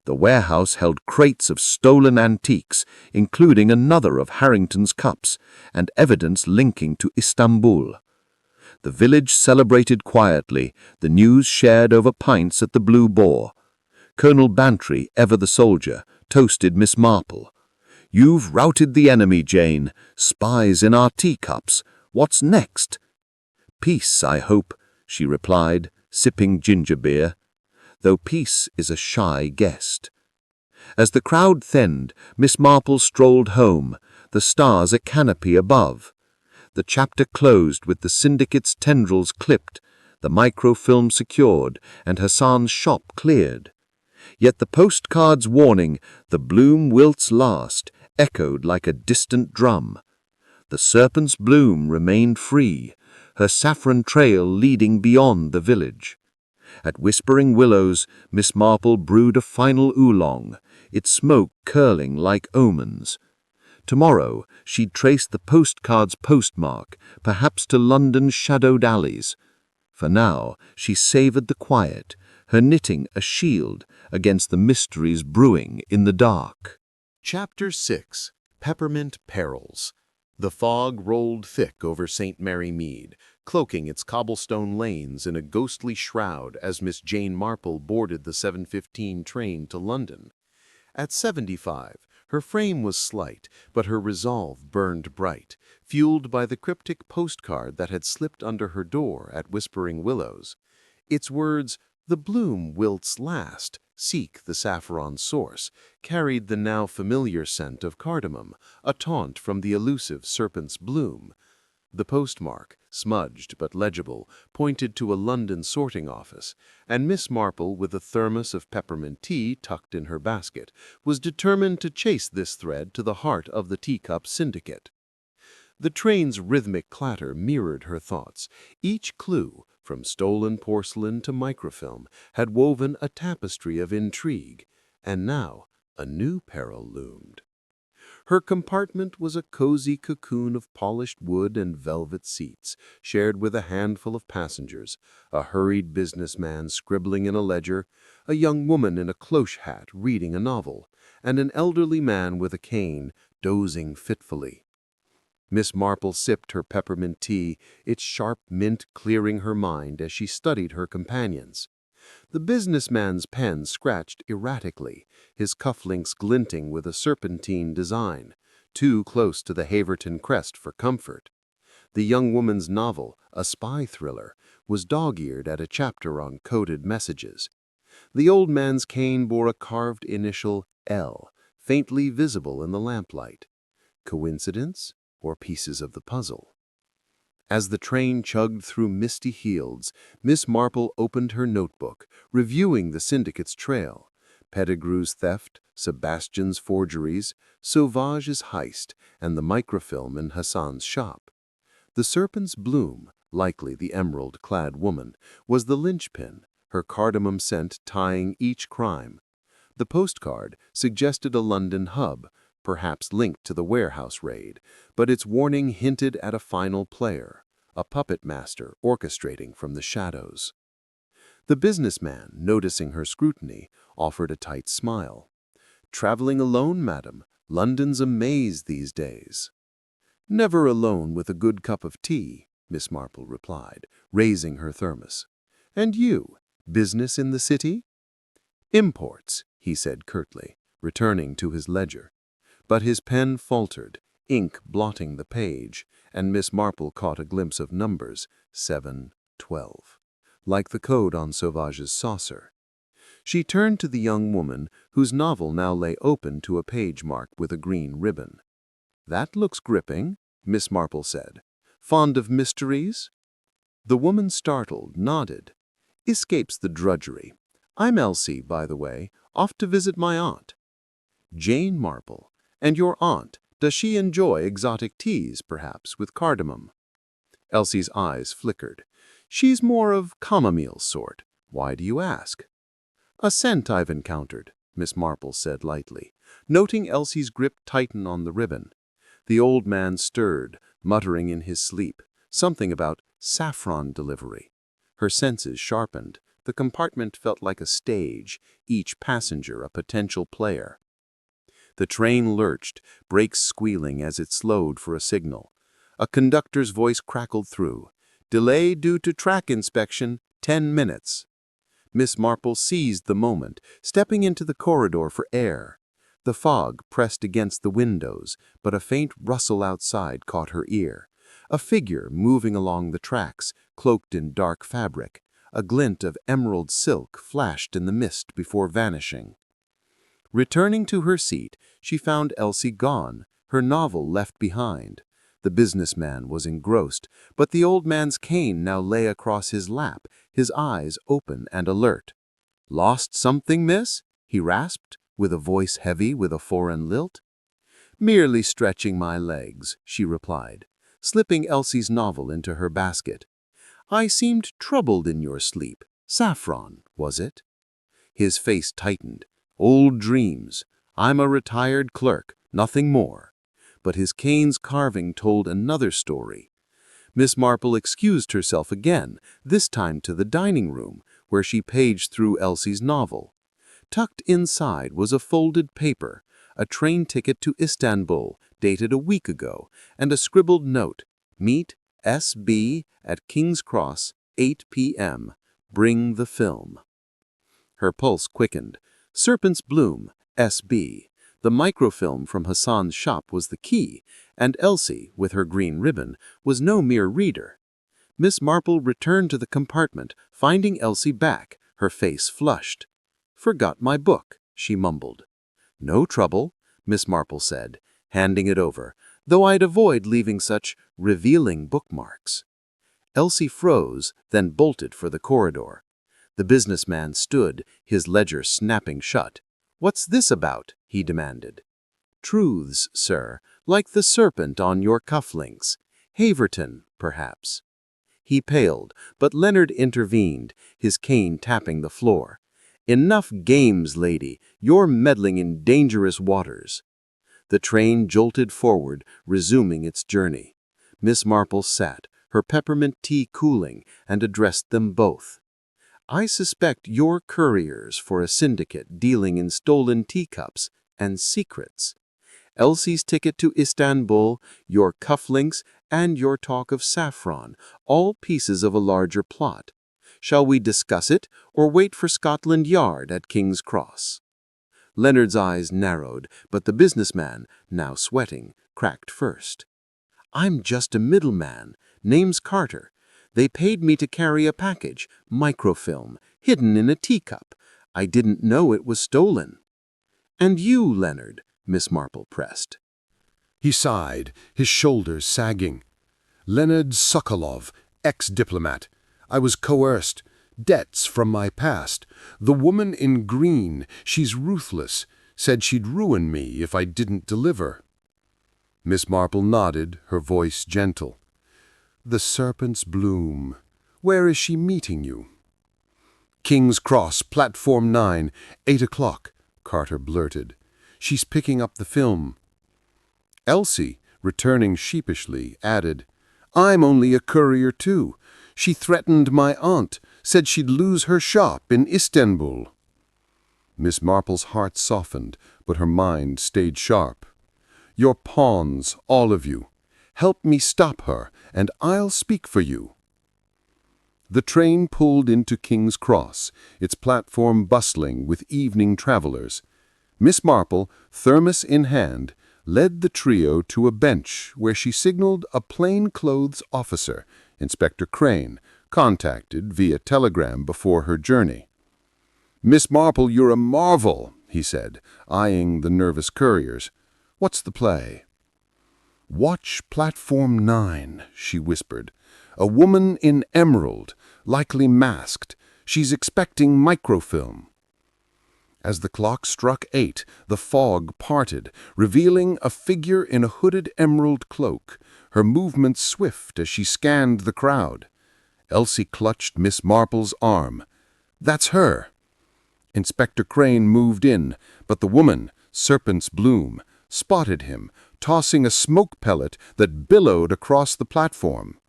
The warehouse held crates of stolen antiques, including another of Harrington's cups, and evidence linking to Istanbul. The village celebrated quietly, the news shared over pints at the Blue Boar. Colonel Bantry, ever the soldier, toasted Miss Marple. You've routed the enemy, Jane. Spies in our teacups. What's next? Peace, I hope, she replied, sipping ginger beer, though peace is a shy guest. As the crowd thinned, Miss Marple strolled home, the stars a canopy above. The chapter closed with the syndicate's tendrils clipped, the microfilm secured, and Hassan's shop cleared. Yet the postcard's warning, "The bloom wilts last," echoed like a distant drum. The serpent's bloom remained free, her saffron trail leading beyond the village. At Whispering Willows, Miss Marple brewed a final oolong, its smoke curling like omens. Tomorrow she'd trace the postcard's postmark, perhaps to London's shadowed alleys. For now she savoured the quiet, her knitting a shield against the mysteries brewing in the dark. Chapter 6. Peppermint Perils. The fog rolled thick over St. Mary Mead, cloaking its cobblestone lanes in a ghostly shroud as Miss Jane Marple boarded the 7:15 train to London. At 75, her frame was slight, but her resolve burned bright, fueled by the cryptic postcard that had slipped under her door at Whispering Willows. Its words, "The bloom wilts last, seek the saffron source," carried the now familiar scent of cardamom, a taunt from the elusive serpent's bloom. The postmark, smudged but legible, pointed to a London sorting office, and Miss Marple, with a thermos of peppermint tea tucked in her basket, was determined to chase this thread to the heart of the Teacup syndicate. The train's rhythmic clatter mirrored her thoughts. Each clue, from stolen porcelain to microfilm, had woven a tapestry of intrigue, and now a new peril loomed. Her compartment was a cozy cocoon of polished wood and velvet seats, shared with a handful of passengers, a hurried businessman scribbling in a ledger, a young woman in a cloche hat reading a novel, and an elderly man with a cane dozing fitfully. Miss Marple sipped her peppermint tea, its sharp mint clearing her mind as she studied her companions. The businessman's pen scratched erratically, his cufflinks glinting with a serpentine design, too close to the Haverton crest for comfort. The young woman's novel, a spy thriller, was dog-eared at a chapter on coded messages. The old man's cane bore a carved initial L, faintly visible in the lamplight. Coincidence, or pieces of the puzzle? As the train chugged through misty fields, Miss Marple opened her notebook, reviewing the syndicate's trail. Pettigrew's theft, Sebastian's forgeries, Sauvage's heist, and the microfilm in Hassan's shop. The serpent's bloom, likely the emerald-clad woman, was the linchpin, her cardamom scent tying each crime. The postcard suggested a London hub, perhaps linked to the warehouse raid, but its warning hinted at a final player, a puppet master orchestrating from the shadows. The businessman, noticing her scrutiny, offered a tight smile. "Traveling alone, madam. London's a maze these days." "Never alone with a good cup of tea," Miss Marple replied, raising her thermos. "And you, business in the city?" "Imports," he said curtly, returning to his ledger. But his pen faltered, ink blotting the page, and Miss Marple caught a glimpse of numbers, 7, 12, like the code on Sauvage's saucer. She turned to the young woman, whose novel now lay open to a page marked with a green ribbon. "That looks gripping," Miss Marple said. "Fond of mysteries?" The woman, startled, nodded. "Escapes the drudgery. I'm Elsie, by the way, off to visit my aunt." "Jane Marple. And your aunt, does she enjoy exotic teas, perhaps, with cardamom?" Elsie's eyes flickered. "She's more of chamomile sort. Why do you ask?" "A scent I've encountered," Miss Marple said lightly, noting Elsie's grip tighten on the ribbon. The old man stirred, muttering in his sleep, something about saffron delivery. Her senses sharpened. The compartment felt like a stage, each passenger a potential player. The train lurched, brakes squealing as it slowed for a signal. A conductor's voice crackled through. "Delay due to track inspection, 10 minutes." Miss Marple seized the moment, stepping into the corridor for air. The fog pressed against the windows, but a faint rustle outside caught her ear. A figure moving along the tracks, cloaked in dark fabric. A glint of emerald silk flashed in the mist before vanishing. Returning to her seat, she found Elsie gone, her novel left behind. The businessman was engrossed, but the old man's cane now lay across his lap, his eyes open and alert. "Lost something, miss?" he rasped, with a voice heavy with a foreign lilt. "Merely stretching my legs," she replied, slipping Elsie's novel into her basket. "I seemed troubled in your sleep. Saffron, was it?" His face tightened. "Old dreams. I'm a retired clerk, nothing more." But his cane's carving told another story. Miss Marple excused herself again, this time to the dining room, where she paged through Elsie's novel. Tucked inside was a folded paper, a train ticket to Istanbul, dated a week ago, and a scribbled note: "Meet S.B. at King's Cross, 8 p.m. Bring the film." Her pulse quickened. Serpent's Bloom, S.B. The microfilm from Hassan's shop was the key, and Elsie, with her green ribbon, was no mere reader. Miss Marple returned to the compartment, finding Elsie back, her face flushed. "Forgot my book," she mumbled. "No trouble," Miss Marple said, handing it over, "though I'd avoid leaving such revealing bookmarks." Elsie froze, then bolted for the corridor. The businessman stood, his ledger snapping shut. "What's this about?" he demanded. "Truths, sir, like the serpent on your cufflinks. Haverton, perhaps." He paled, but Leonard intervened, his cane tapping the floor. "Enough games, lady. You're meddling in dangerous waters." The train jolted forward, resuming its journey. Miss Marple sat, her peppermint tea cooling, and addressed them both. "I suspect you're couriers for a syndicate dealing in stolen teacups and secrets. Elsie's ticket to Istanbul, your cufflinks, and your talk of saffron, all pieces of a larger plot. Shall we discuss it, or wait for Scotland Yard at King's Cross?" Leonard's eyes narrowed, but the businessman, now sweating, cracked first. "I'm just a middleman. Name's Carter. They paid me to carry a package, microfilm, hidden in a teacup. I didn't know it was stolen." "And you, Leonard?" Miss Marple pressed. He sighed, his shoulders sagging. "Leonard Sokolov, ex-diplomat. I was coerced. Debts from my past. The woman in green, she's ruthless, said she'd ruin me if I didn't deliver." Miss Marple nodded, her voice gentle. "The Serpent's Bloom. Where is she meeting you?" "King's Cross, Platform 9, 8 o'clock, Carter blurted. "She's picking up the film." Elsie, returning sheepishly, added, "I'm only a courier too. She threatened my aunt, said she'd lose her shop in Istanbul." Miss Marple's heart softened, but her mind stayed sharp. "You're pawns, all of you. Help me stop her, and I'll speak for you." The train pulled into King's Cross, its platform bustling with evening travelers. Miss Marple, thermos in hand, led the trio to a bench where she signaled a plain-clothes officer, Inspector Crane, contacted via telegram before her journey. "Miss Marple, you're a marvel," he said, eyeing the nervous couriers. "What's the play?" "Watch Platform 9, she whispered. "A woman in emerald, likely masked. She's expecting microfilm." As the clock struck 8, the fog parted, revealing a figure in a hooded emerald cloak, her movements swift as she scanned the crowd. Elsie clutched Miss Marple's arm. "That's her." Inspector Crane moved in, but the woman, Serpent's Bloom, spotted him, tossing a smoke pellet that billowed across the platform.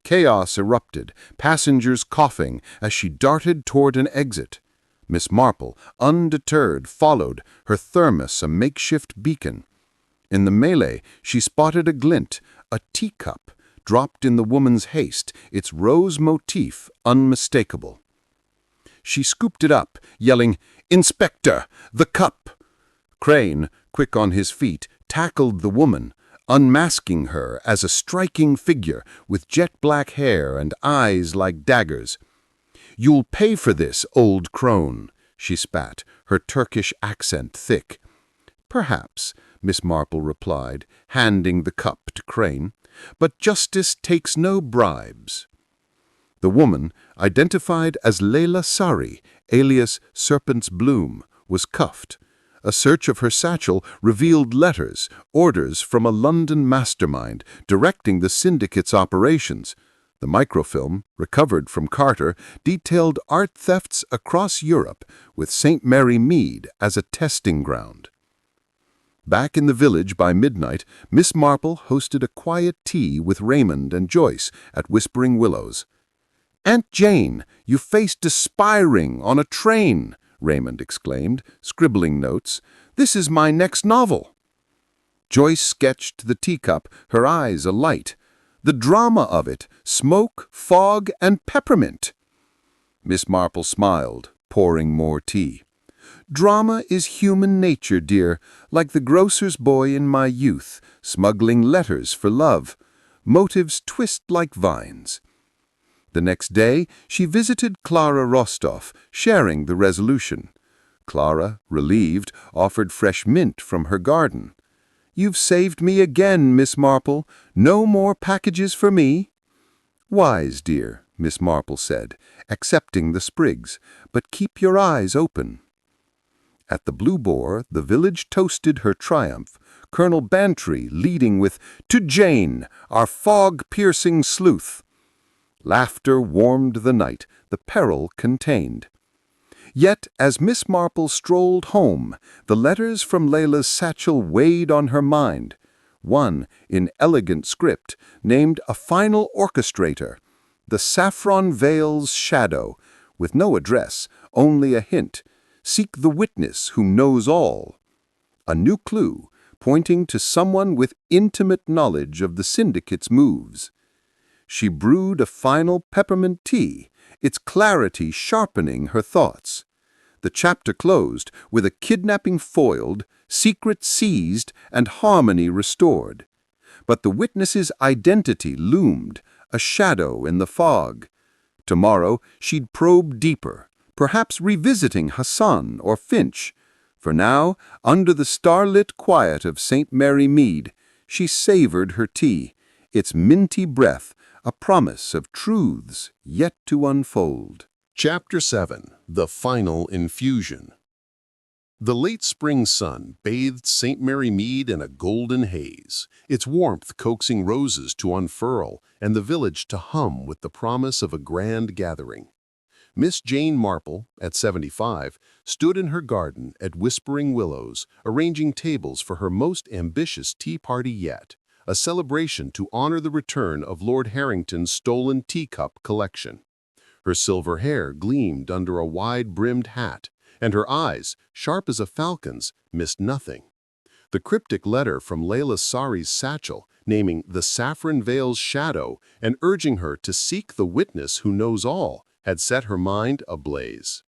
Chaos erupted, passengers coughing as she darted toward an exit. Miss Marple, undeterred, followed, her thermos a makeshift beacon. In the melee, she spotted a glint, a teacup, dropped in the woman's haste, its rose motif unmistakable. She scooped it up, yelling, "Inspector, the cup!" Crane, quick on his feet, tackled the woman, unmasking her as a striking figure with jet-black hair and eyes like daggers. "You'll pay for this, old crone," she spat, her Turkish accent thick. "Perhaps," Miss Marple replied, handing the cup to Crane, "but justice takes no bribes." The woman, identified as Leila Sari, alias Serpent's Bloom, was cuffed. A search of her satchel revealed letters, orders from a London mastermind directing the syndicate's operations. The microfilm, recovered from Carter, detailed art thefts across Europe, with St. Mary Mead as a testing ground. Back in the village by midnight, Miss Marple hosted a quiet tea with Raymond and Joyce at Whispering Willows. "Aunt Jane, you faced a spy ring on a train," Raymond exclaimed, scribbling notes. "This is my next novel." Joyce sketched the teacup, her eyes alight. "The drama of it, smoke, fog, and peppermint." Miss Marple smiled, pouring more tea. "Drama is human nature, dear, like the grocer's boy in my youth, smuggling letters for love. Motives twist like vines." The next day, she visited Clara Rostov, sharing the resolution. Clara, relieved, offered fresh mint from her garden. "You've saved me again, Miss Marple. No more packages for me." "Wise, dear," Miss Marple said, accepting the sprigs, "but keep your eyes open." At the Blue Boar, the village toasted her triumph, Colonel Bantry leading with, "To Jane, our fog-piercing sleuth." Laughter warmed the night, the peril contained. Yet, as Miss Marple strolled home, the letters from Leila's satchel weighed on her mind. One, in elegant script, named a final orchestrator, the Saffron Veil's Shadow, with no address, only a hint. Seek the witness who knows all. A new clue, pointing to someone with intimate knowledge of the syndicate's moves. She brewed a final peppermint tea, its clarity sharpening her thoughts. The chapter closed with a kidnapping foiled, secret seized, and harmony restored. But the witness's identity loomed, a shadow in the fog. Tomorrow she'd probe deeper, perhaps revisiting Hassan or Finch. For now, under the starlit quiet of St. Mary Mead, she savored her tea, its minty breath, a promise of truths yet to unfold. Chapter 7. The Final Infusion. The late spring sun bathed St. Mary Mead in a golden haze, its warmth coaxing roses to unfurl and the village to hum with the promise of a grand gathering. Miss Jane Marple, at 75, stood in her garden at Whispering Willows, arranging tables for her most ambitious tea party yet, a celebration to honor the return of Lord Harrington's stolen teacup collection. Her silver hair gleamed under a wide-brimmed hat, and her eyes, sharp as a falcon's, missed nothing. The cryptic letter from Layla Sari's satchel, naming the Saffron Veil's shadow and urging her to seek the witness who knows all, had set her mind ablaze.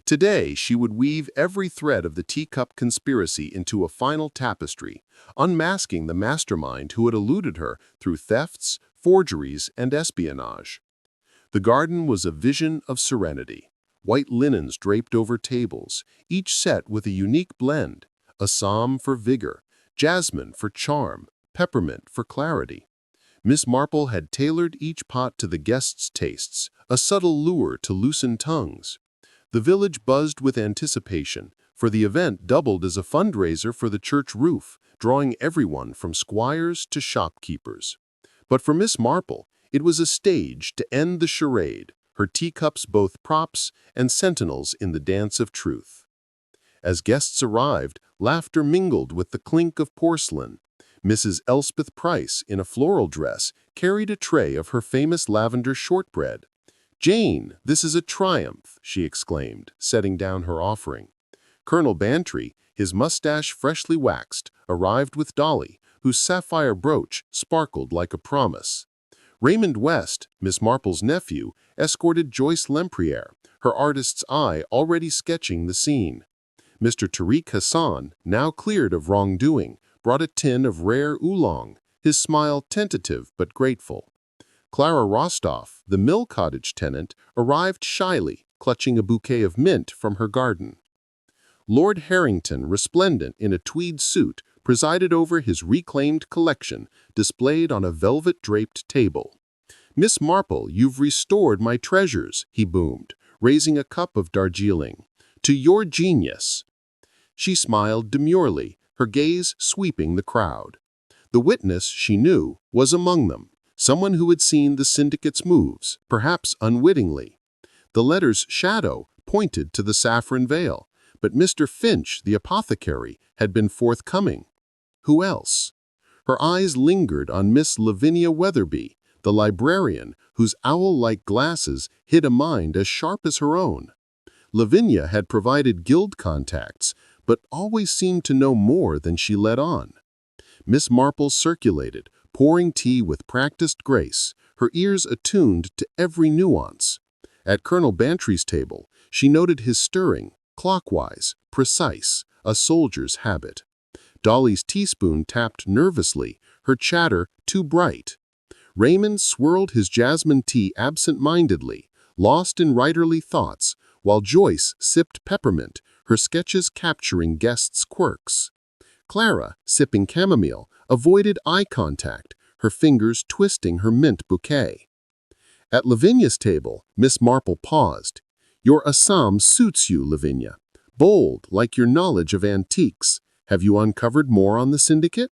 Today, she would weave every thread of the teacup conspiracy into a final tapestry, unmasking the mastermind who had eluded her through thefts, forgeries, and espionage. The garden was a vision of serenity. White linens draped over tables, each set with a unique blend, assam for vigor, jasmine for charm, peppermint for clarity. Miss Marple had tailored each pot to the guests' tastes, a subtle lure to loosen tongues. The village buzzed with anticipation, for the event doubled as a fundraiser for the church roof, drawing everyone from squires to shopkeepers. But for Miss Marple, it was a stage to end the charade, her teacups both props and sentinels in the dance of truth. As guests arrived, laughter mingled with the clink of porcelain. Mrs. Elspeth Price, in a floral dress, carried a tray of her famous lavender shortbread. "Jane, this is a triumph," she exclaimed, setting down her offering. Colonel Bantry, his mustache freshly waxed, arrived with Dolly, whose sapphire brooch sparkled like a promise. Raymond West, Miss Marple's nephew, escorted Joyce Lempriere, her artist's eye already sketching the scene. Mr. Tariq Hassan, now cleared of wrongdoing, brought a tin of rare oolong, his smile tentative but grateful. Clara Rostov, the mill cottage tenant, arrived shyly, clutching a bouquet of mint from her garden. Lord Harrington, resplendent in a tweed suit, presided over his reclaimed collection, displayed on a velvet-draped table. "Miss Marple, you've restored my treasures," he boomed, raising a cup of Darjeeling. "To your genius." She smiled demurely, her gaze sweeping the crowd. The witness, she knew, was among them, someone who had seen the syndicate's moves, perhaps unwittingly. The letter's shadow pointed to the Saffron Veil, but Mr. Finch, the apothecary, had been forthcoming. Who else? Her eyes lingered on Miss Lavinia Weatherby, the librarian whose owl-like glasses hid a mind as sharp as her own. Lavinia had provided guild contacts, but always seemed to know more than she let on. Miss Marple circulated, pouring tea with practiced grace, her ears attuned to every nuance. At Colonel Bantry's table, she noted his stirring, clockwise, precise, a soldier's habit. Dolly's teaspoon tapped nervously, her chatter too bright. Raymond swirled his jasmine tea absent-mindedly, lost in writerly thoughts, while Joyce sipped peppermint, her sketches capturing guests' quirks. Clara, sipping chamomile, avoided eye contact, her fingers twisting her mint bouquet. At Lavinia's table, Miss Marple paused. "Your Assam suits you, Lavinia. Bold, like your knowledge of antiques. Have you uncovered more on the syndicate?"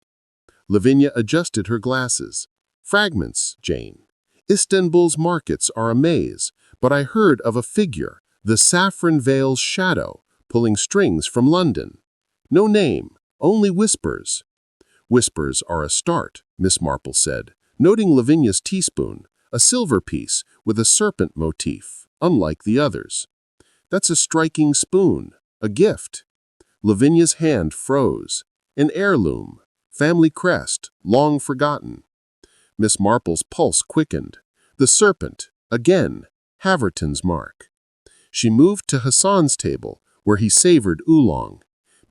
Lavinia adjusted her glasses. "Fragments, Jane. Istanbul's markets are a maze, but I heard of a figure, the Saffron Veil's shadow, pulling strings from London. No name, only whispers." "Whispers are a start," Miss Marple said, noting Lavinia's teaspoon, a silver piece with a serpent motif, unlike the others. "That's a striking spoon, a gift." Lavinia's hand froze. "An heirloom, family crest, long forgotten." Miss Marple's pulse quickened. The serpent, again, Haverton's mark. She moved to Hassan's table, where he savored oolong.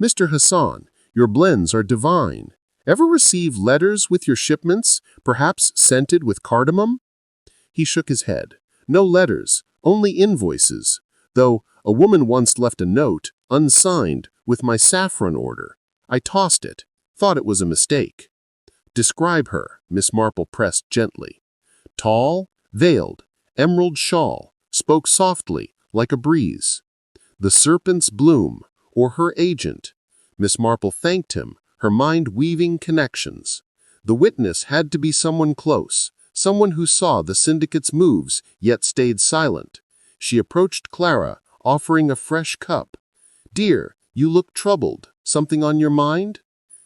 "Mr. Hassan, your blends are divine. Ever receive letters with your shipments, perhaps scented with cardamom?" He shook his head. "No letters, only invoices. Though a woman once left a note, unsigned, with my saffron order. I tossed it, thought it was a mistake." "Describe her," Miss Marple pressed gently. "Tall, veiled, emerald shawl, spoke softly, like a breeze." "The serpent's bloom, or her agent." Miss Marple thanked him, her mind weaving connections. The witness had to be someone close, someone who saw the syndicate's moves, yet stayed silent. She approached Clara, offering a fresh cup. "Dear, you look troubled. Something on your mind?"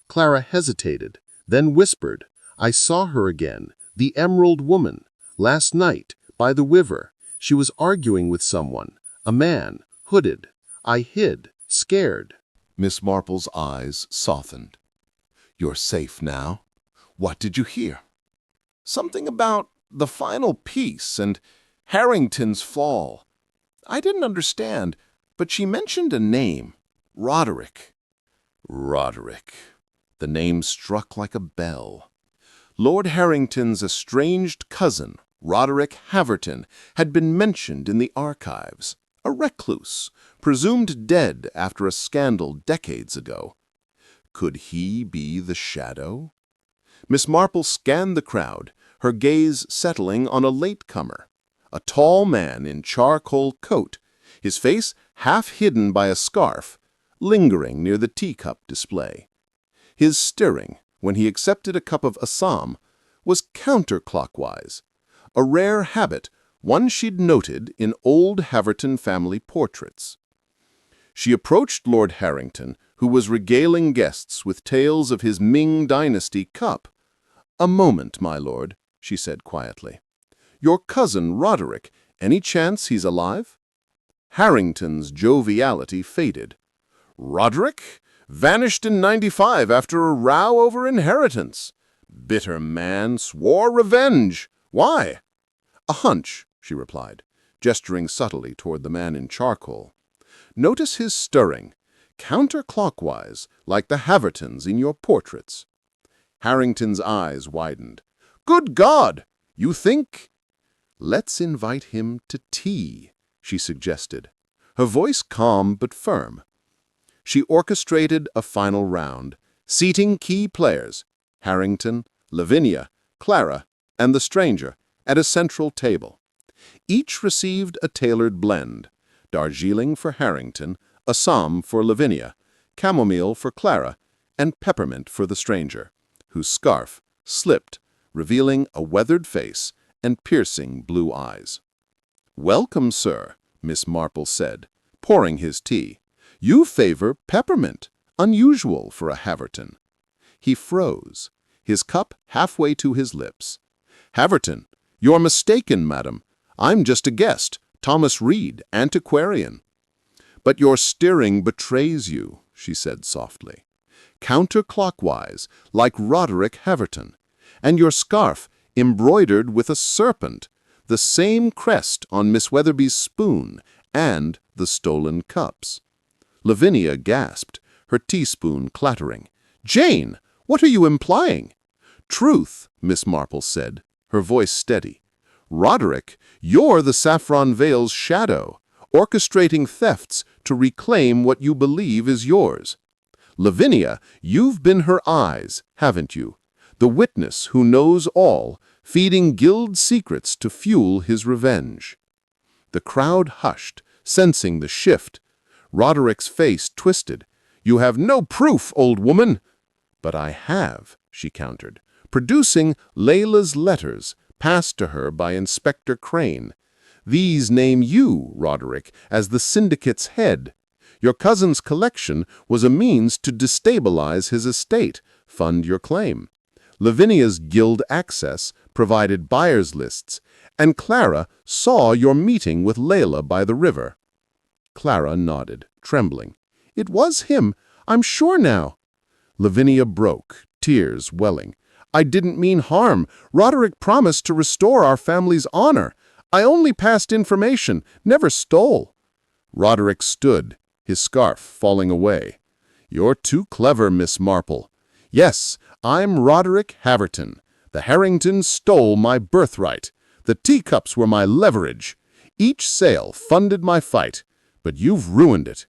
Clara hesitated, then whispered, I saw her again, the Emerald Woman, last night, by the river. She was arguing with someone, a man, hooded. I hid, scared." Miss Marple's eyes softened. "You're safe now. What did you hear?" "Something about the final piece and Harrington's fall. I didn't understand, but she mentioned a name, Roderick." Roderick. The name struck like a bell. Lord Harrington's estranged cousin, Roderick Haverton, had been mentioned in the archives. A recluse, presumed dead after a scandal decades ago. Could he be the shadow? Miss Marple scanned the crowd, her gaze settling on a latecomer, a tall man in charcoal coat, his face half hidden by a scarf, lingering near the teacup display. His stirring, when he accepted a cup of Assam, was counterclockwise, a rare habit, one she'd noted in old Haverton family portraits. She approached Lord Harrington, who was regaling guests with tales of his Ming Dynasty cup. "A moment, my lord," she said quietly. "Your cousin Roderick, any chance he's alive?" Harrington's joviality faded. "Roderick? Vanished in '95 after a row over inheritance. Bitter man, swore revenge. Why?" "A hunch," she replied, gesturing subtly toward the man in charcoal. "Notice his stirring, counterclockwise, like the Havertons in your portraits." Harrington's eyes widened. "Good God! You think—" "Let's invite him to tea," she suggested, her voice calm but firm. She orchestrated a final round, seating key players, Harrington, Lavinia, Clara, and the stranger, at a central table. Each received a tailored blend, Darjeeling for Harrington, Assam for Lavinia, chamomile for Clara, and peppermint for the stranger, whose scarf slipped, revealing a weathered face and piercing blue eyes. "Welcome, sir," Miss Marple said, pouring his tea. "You favor peppermint, unusual for a Haverton." He froze, his cup halfway to his lips. "Haverton, you're mistaken, madam. I'm just a guest, Thomas Reed, antiquarian." "But your stirring betrays you," she said softly. "Counterclockwise, like Roderick Haverton. And your scarf embroidered with a serpent, the same crest on Miss Weatherby's spoon and the stolen cups." Lavinia gasped, her teaspoon clattering. "Jane, what are you implying?" "Truth," Miss Marple said, her voice steady. "Roderick, you're the Saffron Veil's shadow, orchestrating thefts to reclaim what you believe is yours. Lavinia, you've been her eyes, haven't you? The witness who knows all, feeding guild secrets to fuel his revenge." The crowd hushed, sensing the shift. Roderick's face twisted. "You have no proof, old woman." "But I have," she countered, producing Layla's letters, passed to her by Inspector Crane. "These name you, Roderick, as the syndicate's head. Your cousin's collection was a means to destabilize his estate, fund your claim. Lavinia's guild access provided buyers' lists, and Clara saw your meeting with Layla by the river." Clara nodded, trembling. "It was him, I'm sure now." Lavinia broke, tears welling. "I didn't mean harm. Roderick promised to restore our family's honor. I only passed information, never stole." Roderick stood, his scarf falling away. "You're too clever, Miss Marple. Yes, I'm Roderick Haverton. The Harringtons stole my birthright. The teacups were my leverage. Each sale funded my fight, but you've ruined it."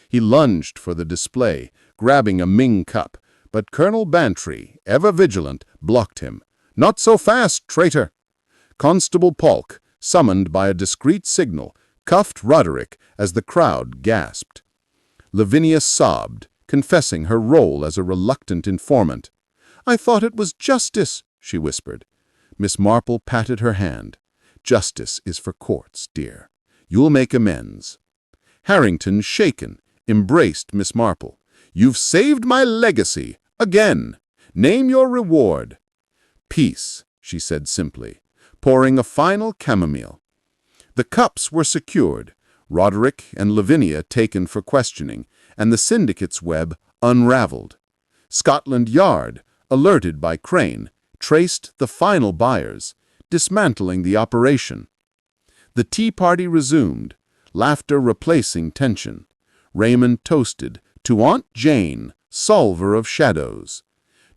He lunged for the display, grabbing a Ming cup, but Colonel Bantry, ever vigilant, blocked him. "Not so fast, traitor!" Constable Polk, summoned by a discreet signal, cuffed Roderick as the crowd gasped. Lavinia sobbed, confessing her role as a reluctant informant. "I thought it was justice," she whispered. Miss Marple patted her hand. "Justice is for courts, dear. You'll make amends." Harrington, shaken, embraced Miss Marple. "You've saved my legacy, again. Name your reward." Peace, she said simply, pouring a final chamomile. The cups were secured, Roderick and Lavinia taken for questioning, and the syndicate's web unraveled. Scotland Yard, alerted by Crane, traced the final buyers, dismantling the operation. The tea party resumed, laughter replacing tension. Raymond toasted to Aunt Jane, solver of shadows.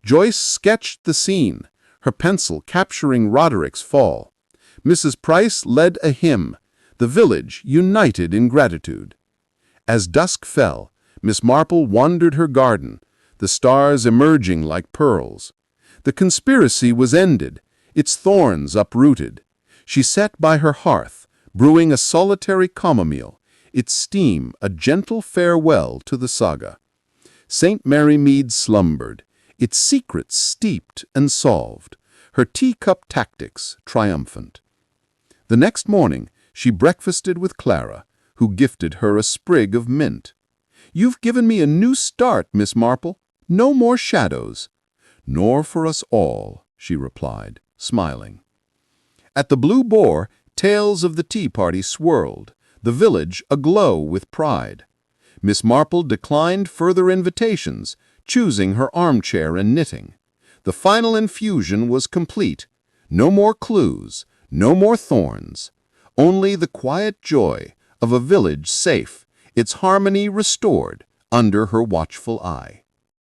Joyce sketched the scene, her pencil capturing Roderick's fall. Mrs. Price led a hymn, the village united in gratitude. As dusk fell, Miss Marple wandered her garden, the stars emerging like pearls. The conspiracy was ended, its thorns uprooted. She sat by her hearth, brewing a solitary chamomile, its steam a gentle farewell to the saga. St. Mary Mead slumbered, its secrets steeped and solved, her teacup tactics triumphant. The next morning, she breakfasted with Clara, who gifted her a sprig of mint. "You've given me a new start, Miss Marple. No more shadows." "Nor for us all," she replied, smiling. At the Blue Boar, tales of the tea party swirled, the village aglow with pride. Miss Marple declined further invitations, choosing her armchair and knitting. The final infusion was complete. No more clues, no more thorns. Only the quiet joy of a village safe, its harmony restored under her watchful eye.